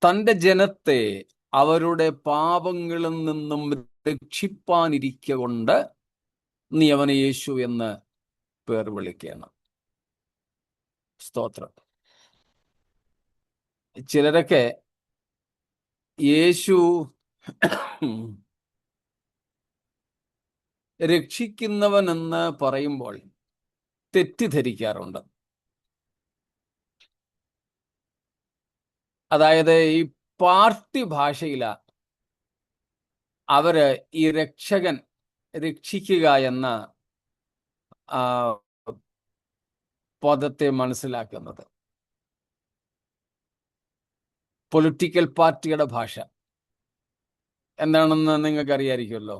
തൻ്റെ ജനത്തെ അവരുടെ പാപങ്ങളിൽ നിന്നും രക്ഷിപ്പാനിരിക്കൊണ്ട് നീ അവനെ യേശു എന്ന് പേർ വിളിക്കണം. സ്തോത്രം. ചിലരൊക്കെ യേശു രക്ഷിക്കുന്നവനെന്ന് പറയുമ്പോൾ തെറ്റിദ്ധരിക്കാറുണ്ട്. അതായത് ഈ പാർട്ടി ഭാഷയില അവര് ഈ രക്ഷകൻ രക്ഷിക്കുക എന്ന പദത്തെ മനസ്സിലാക്കുന്നത്. പൊളിറ്റിക്കൽ പാർട്ടിയുടെ ഭാഷ എന്താണെന്ന് നിങ്ങൾക്ക് അറിയാമായിരിക്കുമല്ലോ.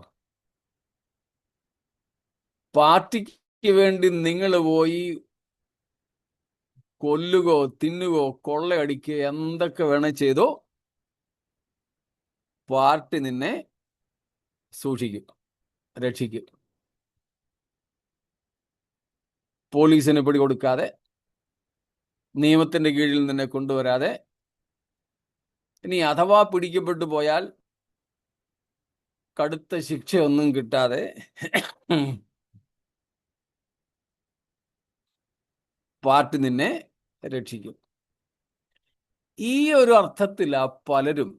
പാർട്ടിക്ക് വേണ്ടി നിങ്ങൾ പോയി കൊല്ലുകയോ തിന്നുകയോ കൊള്ളയടിക്കുകയോ എന്തൊക്കെ വേണേ ചെയ്തോ, പാർട്ടി നിന്നെ സൂക്ഷിക്കും, രക്ഷിക്കും. പോലീസിന് പിടികൊടുക്കാതെ, നിയമത്തിന്റെ കീഴിൽ നിന്നെ കൊണ്ടുവരാതെ, ഇനി അഥവാ പിടിക്കപ്പെട്ടു പോയാൽ കടുത്ത ശിക്ഷയൊന്നും കിട്ടാതെ പാർട്ടി നിന്നെ രക്ഷിക്കും. ഈ ഒരു അർത്ഥത്തിലാ പലരും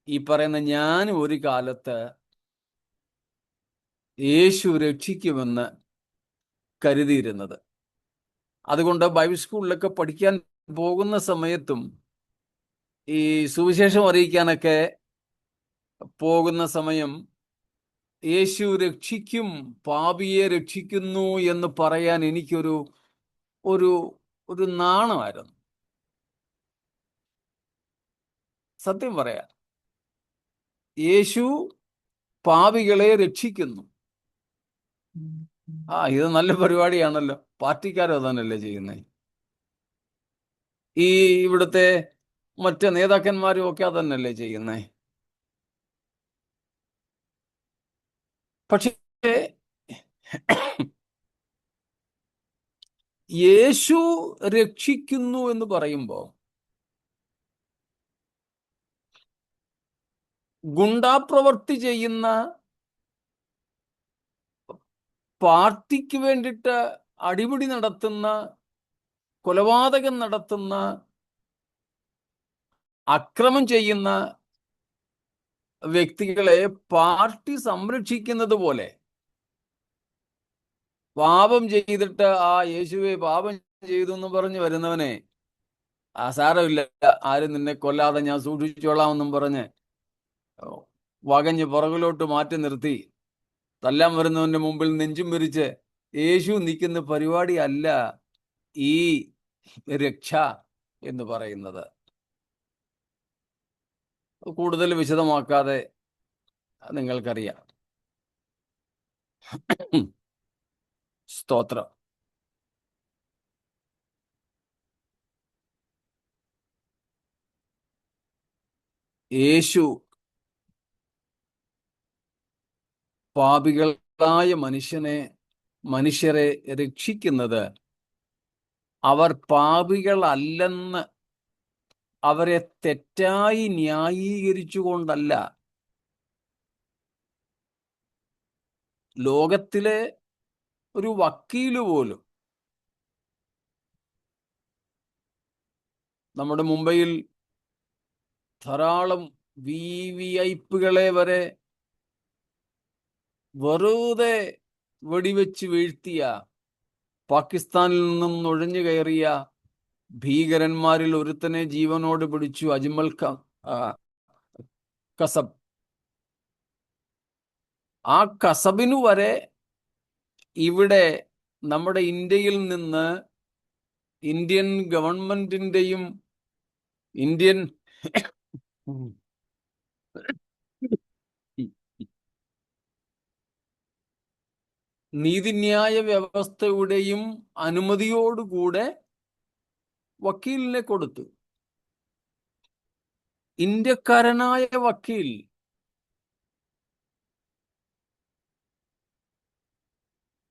ഈ പറയുന്ന ഞാൻ ഒരു കാലത്ത് യേശു രക്ഷിക്കുമെന്ന് കരുതിയിരുന്നത്. അതുകൊണ്ട് ബൈബിൾ സ്കൂളിലൊക്കെ പഠിക്കാൻ പോകുന്ന സമയത്തും ഈ സുവിശേഷം അറിയിക്കാനൊക്കെ പോകുന്ന സമയം യേശു രക്ഷിക്കും, പാപിയെ രക്ഷിക്കുന്നു എന്ന് പറയാൻ എനിക്കൊരു ഒരു ഒരു നാണമായിരുന്നു. സത്യം പറയാം, യേശു പാപികളെ രക്ഷിക്കുന്നു. ഇത് നല്ല പരിപാടിയാണല്ലോ, പാർട്ടിക്കാരോ തന്നെയല്ലേ ചെയ്യുന്നത്. ഈ ഇവിടുത്തെ മറ്റ് നേതാക്കന്മാരും ഒക്കെ അതന്നെയല്ലേ ചെയ്യുന്നേ. പക്ഷേ യേശു രക്ഷിക്കുന്നു എന്ന് പറയുമ്പോൾ ഗുണ്ടാപ്രവൃത്തി ചെയ്യുന്ന, പാർട്ടിക്ക് വേണ്ടിയിട്ട് അടിപിടി നടത്തുന്ന, കൊലപാതകം നടത്തുന്ന, അക്രമം ചെയ്യുന്ന വ്യക്തികളെ പാർട്ടി സംരക്ഷിക്കുന്നത് പോലെ പാപം ചെയ്തിട്ട് യേശുവെ പാപം ചെയ്തു എന്ന് പറഞ്ഞു വരുന്നവനെ സാരമില്ല, ആരും നിന്നെ കൊല്ലാതെ ഞാൻ സൂക്ഷിച്ചോളാമെന്നും പറഞ്ഞ് വകഞ്ഞ് പുറകിലോട്ട് മാറ്റി നിർത്തി തല്ലാൻ വരുന്നവന്റെ മുമ്പിൽ നെഞ്ചും വിരിച്ച് യേശു നിൽക്കുന്ന പരിപാടി അല്ല ഈ രക്ഷ എന്ന് പറയുന്നത്. കൂടുതൽ വിശദമാക്കാതെ നിങ്ങൾക്കറിയാം. സ്തോത്രം. യേശു പാപികളായ മനുഷ്യരെ രക്ഷിക്കുന്നത് അവർ പാപികളല്ലെന്ന് അവരെ തെറ്റായി ന്യായീകരിച്ചുകൊണ്ടല്ല. ലോകത്തിലെ ഒരു വക്കീല് പോലും, നമ്മുടെ മുംബൈയിൽ ധാരാളം വിഐപികളെ വരെ വെറുതെ വെടിവെച്ച് വീഴ്ത്തിയ, പാകിസ്ഥാനിൽ നിന്നും നുഴഞ്ഞു കയറിയ ഭീകരന്മാരിൽ ഒരുത്തനെ ജീവനോട് പിടിച്ചു, അജ്മൽ കസബ്. ആ കസബിനു വരെ ഇവിടെ നമ്മുടെ ഇന്ത്യയിൽ നിന്ന് ഇന്ത്യൻ ഗവൺമെന്റിന്റെയും ഇന്ത്യൻ നീതിന്യായ വ്യവസ്ഥയുടെയും അനുമതിയോടുകൂടെ വക്കീലിനെ കൊടുത്തു. ഇന്ത്യക്കാരനായ വക്കീൽ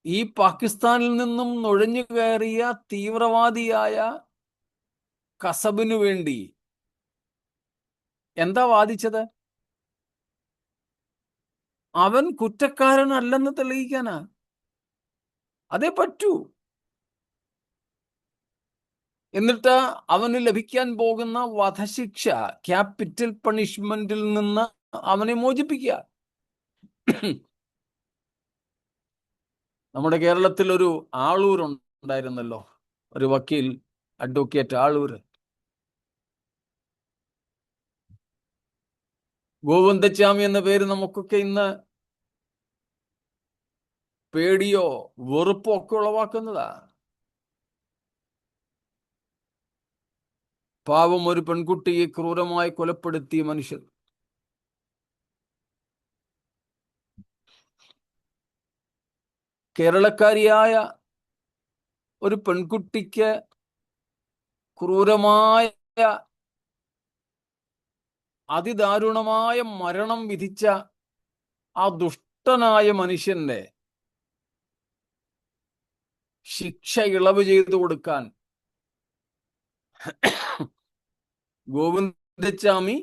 ഈ പാകിസ്ഥാനിൽ നിന്നും നുഴഞ്ഞു കയറിയ തീവ്രവാദിയായ കസബിനു വേണ്ടി എന്താ വാദിച്ചത്? അവൻ കുറ്റക്കാരനല്ലെന്ന് തെളിയിക്കാനാ. അതേ പറ്റൂ. എന്നിട്ട് അവന് ലഭിക്കാൻ പോകുന്ന വധശിക്ഷ, ക്യാപിറ്റൽ പണിഷ്മെന്റിൽ നിന്ന് അവനെ മോചിപ്പിക്കുക. നമ്മുടെ കേരളത്തിൽ ഒരു ആളൂർ ഉണ്ടായിരുന്നല്ലോ, ഒരു വക്കീൽ, അഡ്വക്കേറ്റ് ആളൂർ. ഗോവിന്ദച്ചാമി എന്ന പേര് നമുക്കൊക്കെ ഇന്ന് പേടിയോ വെറുപ്പോ ഒക്കെ ഉളവാക്കുന്നതാ. പാവം ഒരു പെൺകുട്ടിയെ ക്രൂരമായി കൊലപ്പെടുത്തിയ മനുഷ്യൻ. കേരളക്കാരിയായ ഒരു പെൺകുട്ടിക്ക് ക്രൂരമായ അതിദാരുണമായ മരണം വിധിച്ച ആ ദുഷ്ടനായ മനുഷ്യന്റെ ശിക്ഷ ഇളവ് ചെയ്തു കൊടുക്കാൻ ഗോവിന്ദച്ചാമി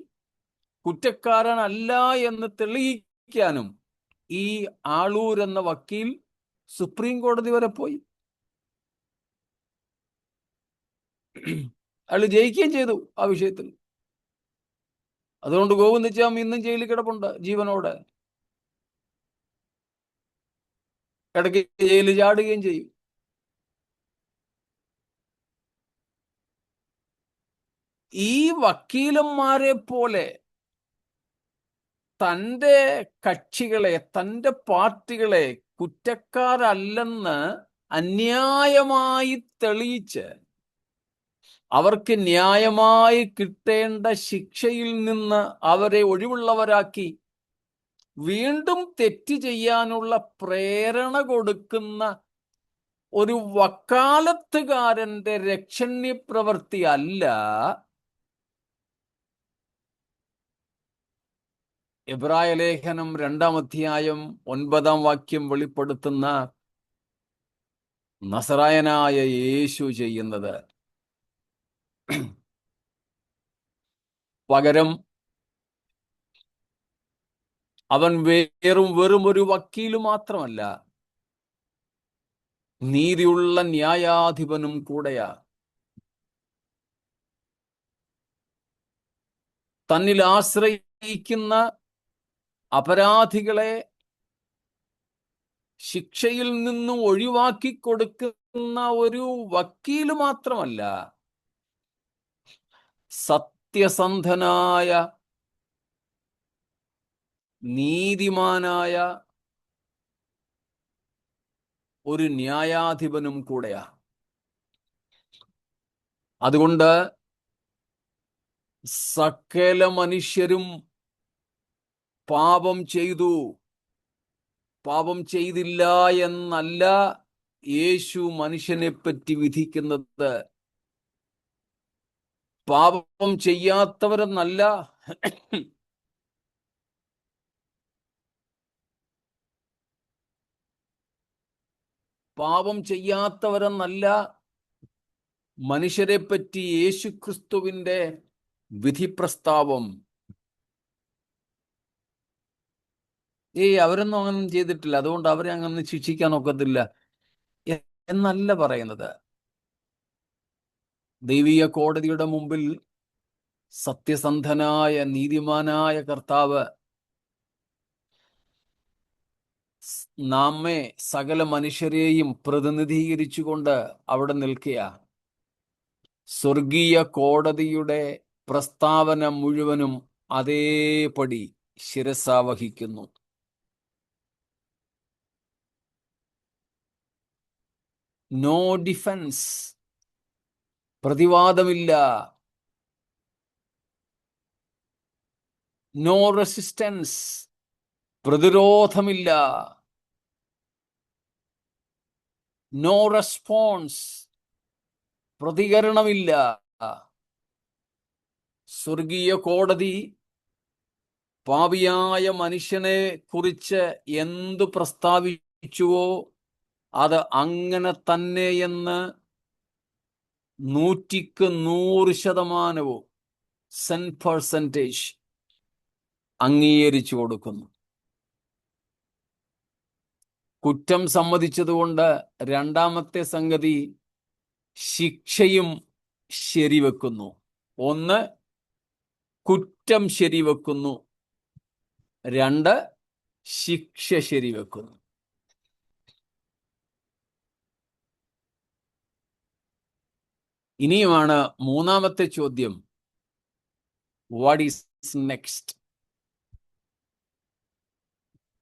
കുറ്റക്കാരനല്ല എന്ന് തെളിയിക്കാനും ഈ ആളൂർ എന്ന വക്കീൽ സുപ്രീം കോടതി വരെ പോയി. അയാൾ ജയിക്കുകയും ചെയ്തു ആ വിഷയത്തിൽ. അതുകൊണ്ട് ഗോവിന്ദച്ചാമി ഇന്നും ജയിലിൽ കിടപ്പുണ്ട് ജീവനോടെ. ഇടയ്ക്ക് ജയിലിൽ ചാടുകയും ചെയ്യും. ഈ വക്കീലന്മാരെ പോലെ തൻ്റെ കക്ഷികളെ, തൻ്റെ പാർട്ടികളെ കുറ്റക്കാരല്ലെന്ന് അന്യായമായി തെളിയിച്ച് അവർക്ക് ന്യായമായി കിട്ടേണ്ട ശിക്ഷയിൽ നിന്ന് അവരെ ഒഴിവുള്ളവരാക്കി വീണ്ടും തെറ്റ് ചെയ്യാനുള്ള പ്രേരണ കൊടുക്കുന്ന ഒരു വക്കാലത്തുകാരന്റെ രക്ഷണ്യ പ്രവൃത്തി അല്ല എബ്രായ ലേഖനം 2-ാം അധ്യായം 9-ാം വാക്യം വെളിപ്പെടുത്തുന്ന നസറായനായ യേശു ചെയ്യുന്നത്. പകരം അവൻ വെറും ഒരു വക്കീല് മാത്രമല്ല, നീതിയുള്ള ന്യായാധിപനും കൂടെയാ. തന്നിൽ ആശ്രയിക്കുന്ന അപരാധികളെ ശിക്ഷയിൽ നിന്നും ഒഴിവാക്കി കൊടുക്കുന്ന ഒരു വക്കീല് മാത്രമല്ല, സത്യസന്ധനായ നീതിമാനായ ഒരു ന്യായാധിപനും കൂടെയാ. അതുകൊണ്ട് സകല മനുഷ്യരും പാപം ചെയ്തു, പാപം ചെയ്തില്ല എന്നല്ല യേശു മനുഷ്യനെ പറ്റി വിധിക്കുന്നത്. പാപം ചെയ്യാത്തവരെന്നല്ല, പാപം ചെയ്യാത്തവരെന്നല്ല മനുഷ്യരെ പറ്റി യേശുക്രിസ്തുവിന്റെ വിധി പ്രസ്താവം. അവരൊന്നും അങ്ങനെ ചെയ്തിട്ടില്ല, അതുകൊണ്ട് അവരെ അങ്ങനെ ശിക്ഷിക്കാൻ ഒക്കത്തില്ല എന്നല്ല പറയുന്നത്. ദൈവീയ കോടതിയുടെ മുമ്പിൽ സത്യസന്ധനായ നീതിമാനായ കർത്താവ് നമ്മെ സകല മനുഷ്യരെയും പ്രതിനിധീകരിച്ചുകൊണ്ട് അവിടെ നിൽക്കുക. സ്വർഗീയ കോടതിയുടെ പ്രസ്താവന മുഴുവനും അതേപടി ശിരസാവഹിക്കുന്നു. നോ ഡിഫൻസ്, പ്രതിവാദമില്ല. നോ റെസിസ്റ്റൻസ്, പ്രതിരോധമില്ല. നോ റെസ്പോൺസ്, പ്രതികരണമില്ല. സ്വർഗീയ കോടതി പാപിയായ മനുഷ്യനെ കുറിച്ച് എന്തു പ്രസ്താവിച്ചുവോ അത് അങ്ങനെ തന്നെ എന്ന് 100% 100% അംഗീകരിച്ചു കൊടുക്കുന്നു. കുറ്റം സമ്മതിച്ചതുകൊണ്ട് രണ്ടാമത്തെ സംഗതി ശിക്ഷയും ശരിവെക്കുന്നു. ഒന്ന്, കുറ്റം ശരിവെക്കുന്നു. 2, ശിക്ഷ ശരിവെക്കുന്നു. ഇനിയുമാണ് മൂന്നാമത്തെ ചോദ്യം, വാട്ട് ഈസ് നെക്സ്റ്റ്?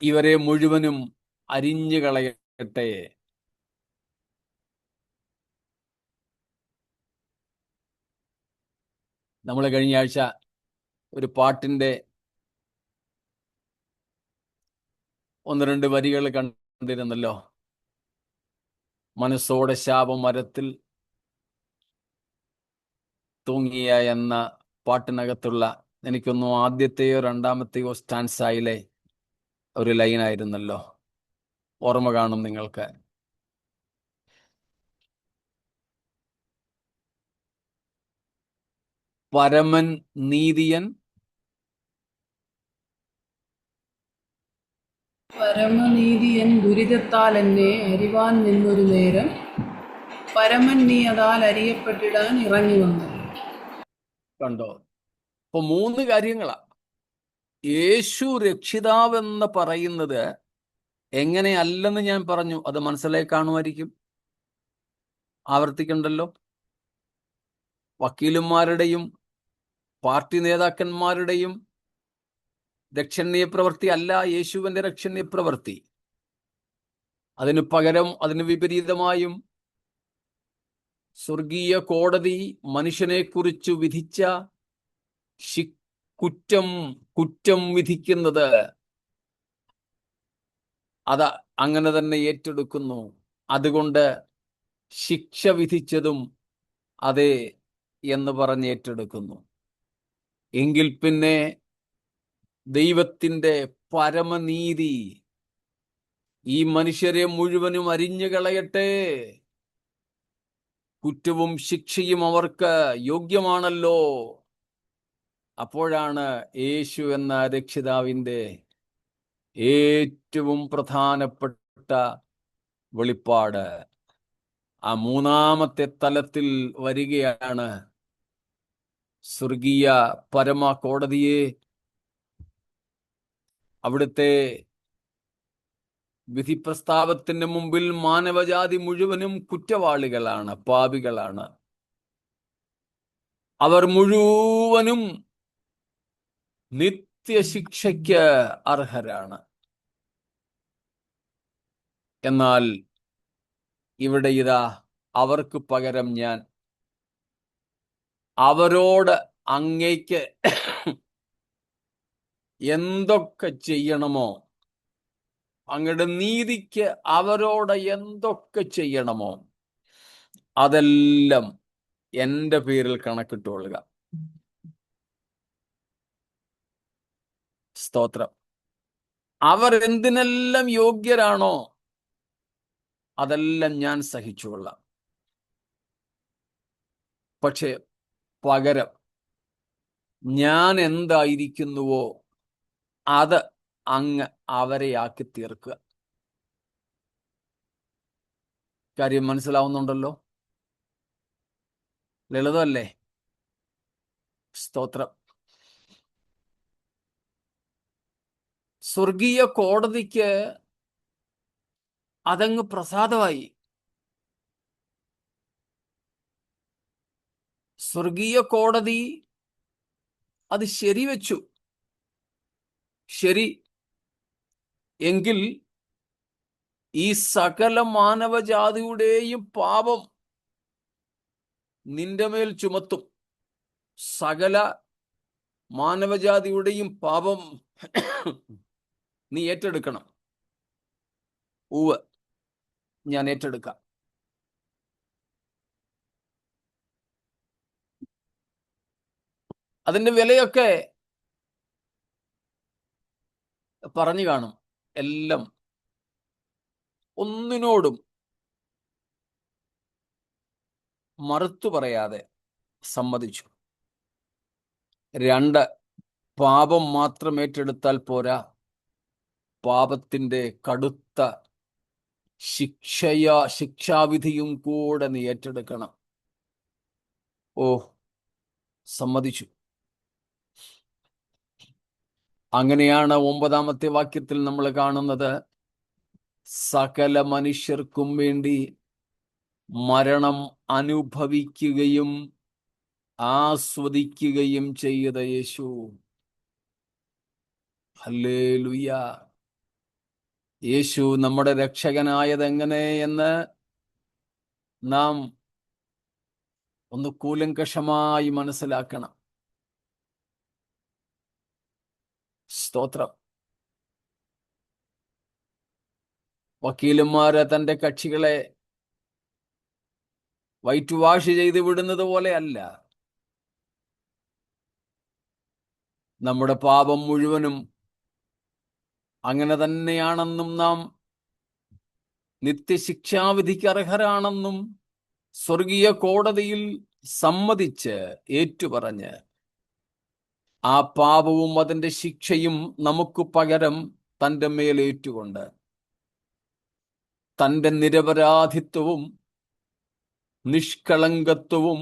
ഇവരെ മുഴുവനും അരിഞ്ഞു കളയട്ടെ. നമ്മൾ കഴിഞ്ഞ ആഴ്ച ഒരു പാട്ടിന്റെ 1-2 വരികൾ കണ്ടിരുന്നല്ലോ. മനസ്സോടെ ശാപം മരത്തിൽ തൂങ്ങിയ എന്ന പാട്ടിനകത്തുള്ള, എനിക്കൊന്നു ആദ്യത്തെയോ രണ്ടാമത്തെയോ സ്റ്റാൻസായിലെ ഒരു ലൈനായിരുന്നല്ലോ. ഓർമ്മ കാണും നിങ്ങൾക്ക്. പരമൻ നീതിയൻ പരമനീതിയൻ ദുരിതത്താൽ എന്നെ അരിവാൻ നിന്നൊരു നേരം പരമൻ നീ അതാൽ അരിയപ്പെട്ടിടാൻ ഇറങ്ങി വന്നു. കണ്ടോ? അപ്പൊ 3 കാര്യങ്ങളാ. യേശു രക്ഷിതാവെന്ന് പറയുന്നത് എങ്ങനെയല്ലെന്ന് ഞാൻ പറഞ്ഞു. അത് മനസ്സിലായി കാണുമായിരിക്കും. ആവർത്തിക്കണ്ടല്ലോ. വക്കീലന്മാരുടെയും പാർട്ടി നേതാക്കന്മാരുടെയും രക്ഷണീയ പ്രവൃത്തി അല്ല യേശുവിന്റെ രക്ഷണീയ പ്രവൃത്തി. അതിനു പകരം, അതിന് വിപരീതമായും സ്വർഗീയ കോടതി മനുഷ്യനെ കുറിച്ച് വിധിച്ച കുറ്റം വിധിക്കുന്നത് അത് അങ്ങനെ തന്നെ ഏറ്റെടുക്കുന്നു. അതുകൊണ്ട് ശിക്ഷ വിധിച്ചതും അതെ എന്ന് പറഞ്ഞ് ഏറ്റെടുക്കുന്നു. എങ്കിൽ പിന്നെ ദൈവത്തിന്റെ പരമനീതി ഈ മനുഷ്യരെ മുഴുവനും അരിഞ്ഞു കളയട്ടെ, കുറ്റവും ശിക്ഷയും അവർക്ക് യോഗ്യമാണല്ലോ. അപ്പോഴാണ് യേശു എന്ന രക്ഷിതാവിന്റെ ഏറ്റവും പ്രധാനപ്പെട്ട വെളിപ്പാട്. ആ 3-ാമത്തെ തലത്തിൽ വരികയാണ്. സ്വർഗീയ പരമ കോടതിയെ, അവിടുത്തെ വിധിപ്രസ്താവത്തിന് മുമ്പിൽ മാനവജാതി മുഴുവനും കുറ്റവാളികളാണ്, പാപികളാണ്. അവർ മുഴുവനും നിത്യശിക്ഷയ്ക്ക് അർഹരാണ്. എന്നാൽ ഇവിടെ ഇതാ, അവർക്ക് പകരം ഞാൻ അവരോട് അങ്ങേക്ക് എന്തൊക്കെ ചെയ്യണമോ, അങ്ങയുടെ നീതിക്ക് അവരോട് എന്തൊക്കെ ചെയ്യണമോ അതെല്ലാം എൻ്റെ പേരിൽ കണക്കിട്ടുകൊള്ളുക. സ്തോത്രം. അവർ എന്തിനെല്ലാം യോഗ്യരാണോ അതെല്ലാം ഞാൻ സഹിച്ചുകൊള്ളാം. പക്ഷെ പകരം ഞാൻ എന്തായിരിക്കുന്നുവോ അത് അങ്ങ് അവരെ ആക്കി തീർക്കുക. കാര്യം മനസ്സിലാവുന്നുണ്ടല്ലോ? ലളിതമല്ലേ? സ്തോത്രം. സ്വർഗീയ കോടതിക്ക് അതങ്ങ് പ്രസാദമായി. സ്വർഗീയ കോടതി അത് ശരിവെച്ചു. ശരി എങ്കിൽ ഈ സകല മാനവജാതിയുടെയും പാപം നിന്റെ മേൽ ചുമത്തും. സകല മാനവജാതിയുടെയും പാപം നീ ഏറ്റെടുക്കണം. ഉവ്വ്, ഞാൻ ഏറ്റെടുക്കാം. അതിന്റെ വിലയൊക്കെ പറഞ്ഞു കാണും. എല്ലാം ഒന്നിനോടും മറുത്തു പറയാതെ സമ്മതിച്ചു. 2, പാപം മാത്രം ഏറ്റെടുത്താൽ പോരാ, പാപത്തിന്റെ കടുത്ത ശിക്ഷാവിധിയും കൂടെ നീ ഏറ്റെടുക്കണം. ഓ, സമ്മതിച്ചു. അങ്ങനെയാണ് 9-ാമത്തെ വാക്യത്തിൽ നമ്മൾ കാണുന്നത്, സകല മനുഷ്യർക്കും വേണ്ടി മരണം അനുഭവിക്കുകയും ആസ്വദിക്കുകയും ചെയ്ത യേശു. ഹല്ലേലൂയ. യേശു നമ്മുടെ രക്ഷകനായത് എങ്ങനെയെന്ന് നാം ഒന്ന് കൂലങ്കഷമായി മനസ്സിലാക്കണം. സ്തോത്രം. വക്കീലന്മാര് തന്റെ കക്ഷികളെ വൈറ്റ് വാഷ് ചെയ്ത് വിടുന്നത് പോലെയല്ല. നമ്മുടെ പാപം മുഴുവനും അങ്ങനെ തന്നെയാണെന്നും നാം നിത്യശിക്ഷാവിധിക്ക് അർഹരാണെന്നും സ്വർഗീയ കോടതിയിൽ സമ്മതിച്ച് ഏറ്റുപറഞ്ഞ് ആ പാപവും അതിന്റെ ശിക്ഷയും നമുക്ക് പകരം തന്റെ മേലേറ്റുകൊണ്ട് തന്റെ നിരപരാധിത്വവും നിഷ്കളങ്കത്വവും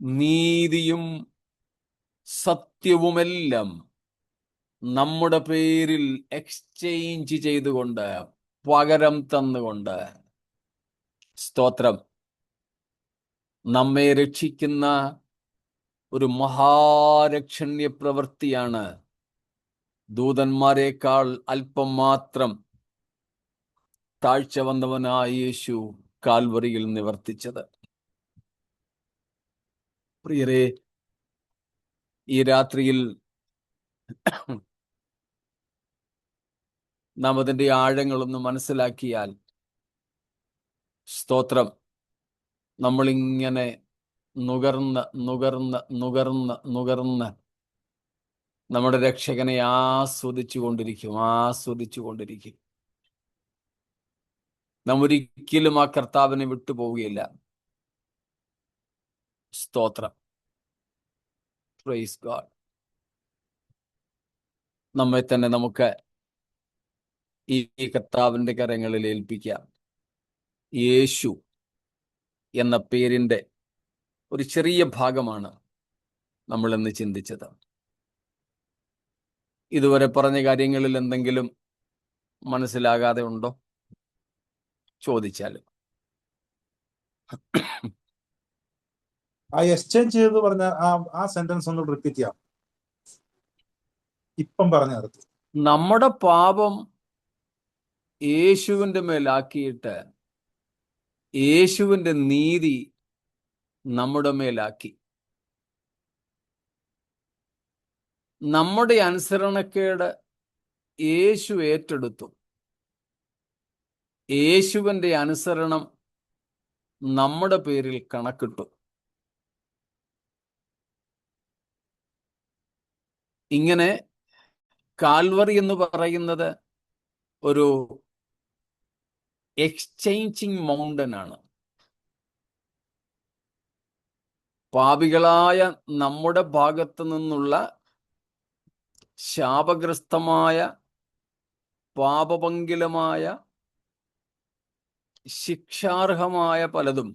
നീതിയും സത്യവുമെല്ലാം നമ്മുടെ പേരിൽ എക്സ്ചേഞ്ച് ചെയ്തുകൊണ്ട് പകരം തന്നുകൊണ്ട്, സ്തോത്രം, നമ്മെ രക്ഷിക്കുന്ന ഒരു മഹാരക്ഷണ്യ പ്രവൃത്തിയാണ് ദൂതന്മാരെക്കാൾ അല്പം മാത്രം താഴ്ച വന്നവനായ യേശു കാൽവറിയിൽ നിവർത്തിച്ചത്. പ്രിയരെ, ഈ രാത്രിയിൽ നാം അതിന്റെ ആഴങ്ങളൊന്ന് മനസ്സിലാക്കിയാൽ, സ്തോത്രം, നമ്മളിങ്ങനെ നുകർന്ന് നുകർന്ന് നുകർന്ന് നുകർന്ന് നമ്മുടെ രക്ഷകനെ ആസ്വദിച്ചു കൊണ്ടിരിക്കും. നാം ഒരിക്കലും ആ കർത്താവിനെ വിട്ടുപോവുകയില്ല. സ്തോത്രം. Praise God. നമ്മെ തന്നെ നമുക്ക് ഈ കർത്താവിന്റെ കരങ്ങളിൽ ഏൽപ്പിക്കാം. യേശു എന്ന പേരിന്റെ ഒരു ചെറിയ ഭാഗമാണ് നമ്മൾ ഇന്ന് ചിന്തിച്ചത്. ഇതുവരെ പറഞ്ഞ കാര്യങ്ങളിൽ എന്തെങ്കിലും മനസ്സിലാകാതെ ഉണ്ടോ? ചോദിച്ചാലും. ആ എക്സ്ചേഞ്ച് ചെയ്ത് പറഞ്ഞ ആ സെന്റൻസ് ഒന്ന് റിപ്പീറ്റ് ചെയ്യാം. ഇപ്പം പറഞ്ഞ അടുത്ത് നമ്മുടെ പാപം യേശുവിന്റെ മേലാക്കിയിട്ട് യേശുവിന്റെ നീതി നമ്മുടെ മേലാക്കി. നമ്മുടെ അനുസരണക്കേട് യേശു ഏറ്റെടുത്തു. യേശുവിന്റെ അനുസരണം നമ്മുടെ പേരിൽ കണക്കിട്ടു. ഇങ്ങനെ കാൽവറി എന്ന് പറയുന്നത് ഒരു എക്സ്ചേഞ്ചിങ് മൗണ്ടൻ ആണ്. പാപികളായ നമ്മുടെ ഭാഗത്തു നിന്നുള്ള ശാപഗ്രസ്തമായ പാപപങ്കിലമായ ശിക്ഷാർഹമായ പലതും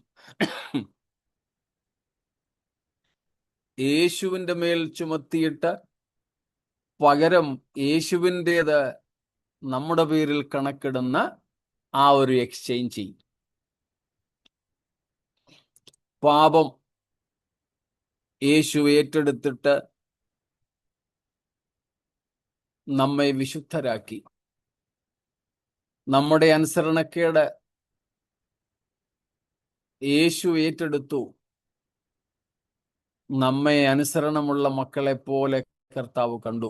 യേശുവിന്റെ മേൽ ചുമത്തിയിട്ട് പകരം യേശുവിൻ്റേത് നമ്മുടെ പേരിൽ കണക്കിടുന്ന ആ ഒരു എക്സ്ചേഞ്ചിങ്. പാപം യേശു ഏറ്റെടുത്തിട്ട് നമ്മെ വിശുദ്ധരാക്കി. നമ്മുടെ അനുസരണക്കേട് യേശു ഏറ്റെടുത്തു. നമ്മെ അനുസരണമുള്ള മക്കളെ പോലെ കർത്താവ് കണ്ടു.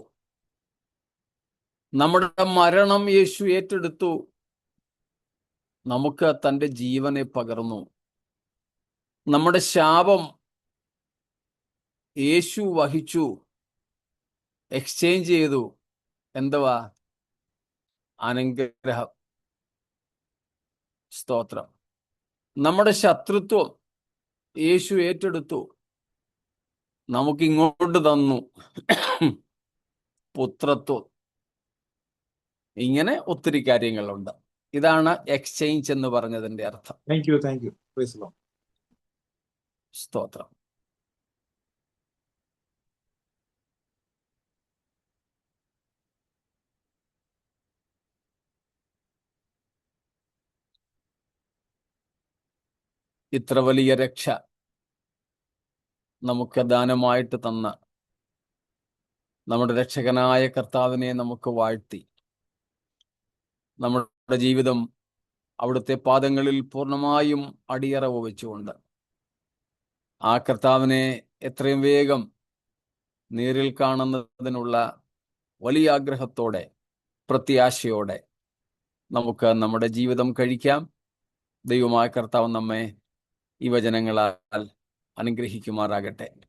നമ്മുടെ മരണം യേശു ഏറ്റെടുത്തു. നമുക്ക് തൻ്റെ ജീവനെ പകർന്നു. നമ്മുടെ ശാപം യേശു വഹിച്ചു, എക്സ്ചേഞ്ച് ചെയ്തു. എന്തുവാ? അനുഗ്രഹം. സ്തോത്രം. നമ്മുടെ ശത്രുത്വം യേശു ഏറ്റെടുത്തു, നമുക്കിങ്ങോട്ട് തന്നു പുത്രത്വം. ഇങ്ങനെ ഒത്തിരി കാര്യങ്ങളുണ്ട്. ഇതാണ് എക്സ്ചേഞ്ച് എന്ന് പറഞ്ഞതിന്റെ അർത്ഥം. Thank you. Praise the Lord. സ്തോത്രം. ഇത്ര വലിയ രക്ഷ നമുക്ക് ദാനമായിട്ട് തന്ന നമ്മുടെ രക്ഷകനായ കർത്താവിനെ നമുക്ക് വാഴ്ത്തി നമ്മുടെ ജീവിതം അവിടുത്തെ പാദങ്ങളിൽ പൂർണ്ണമായും അടിയറവ് വെച്ചുകൊണ്ട് ആ കർത്താവിനെ എത്രയും വേഗം നേരിൽ കാണുന്നതിനുള്ള വലിയ ആഗ്രഹത്തോടെ, പ്രത്യാശയോടെ നമുക്ക് നമ്മുടെ ജീവിതം കഴിക്കാം. ദൈവമായ കർത്താവ് നമ്മെ ഈ വചനങ്ങളാൽ അനുഗ്രഹിക്കുമാറാകട്ടെ.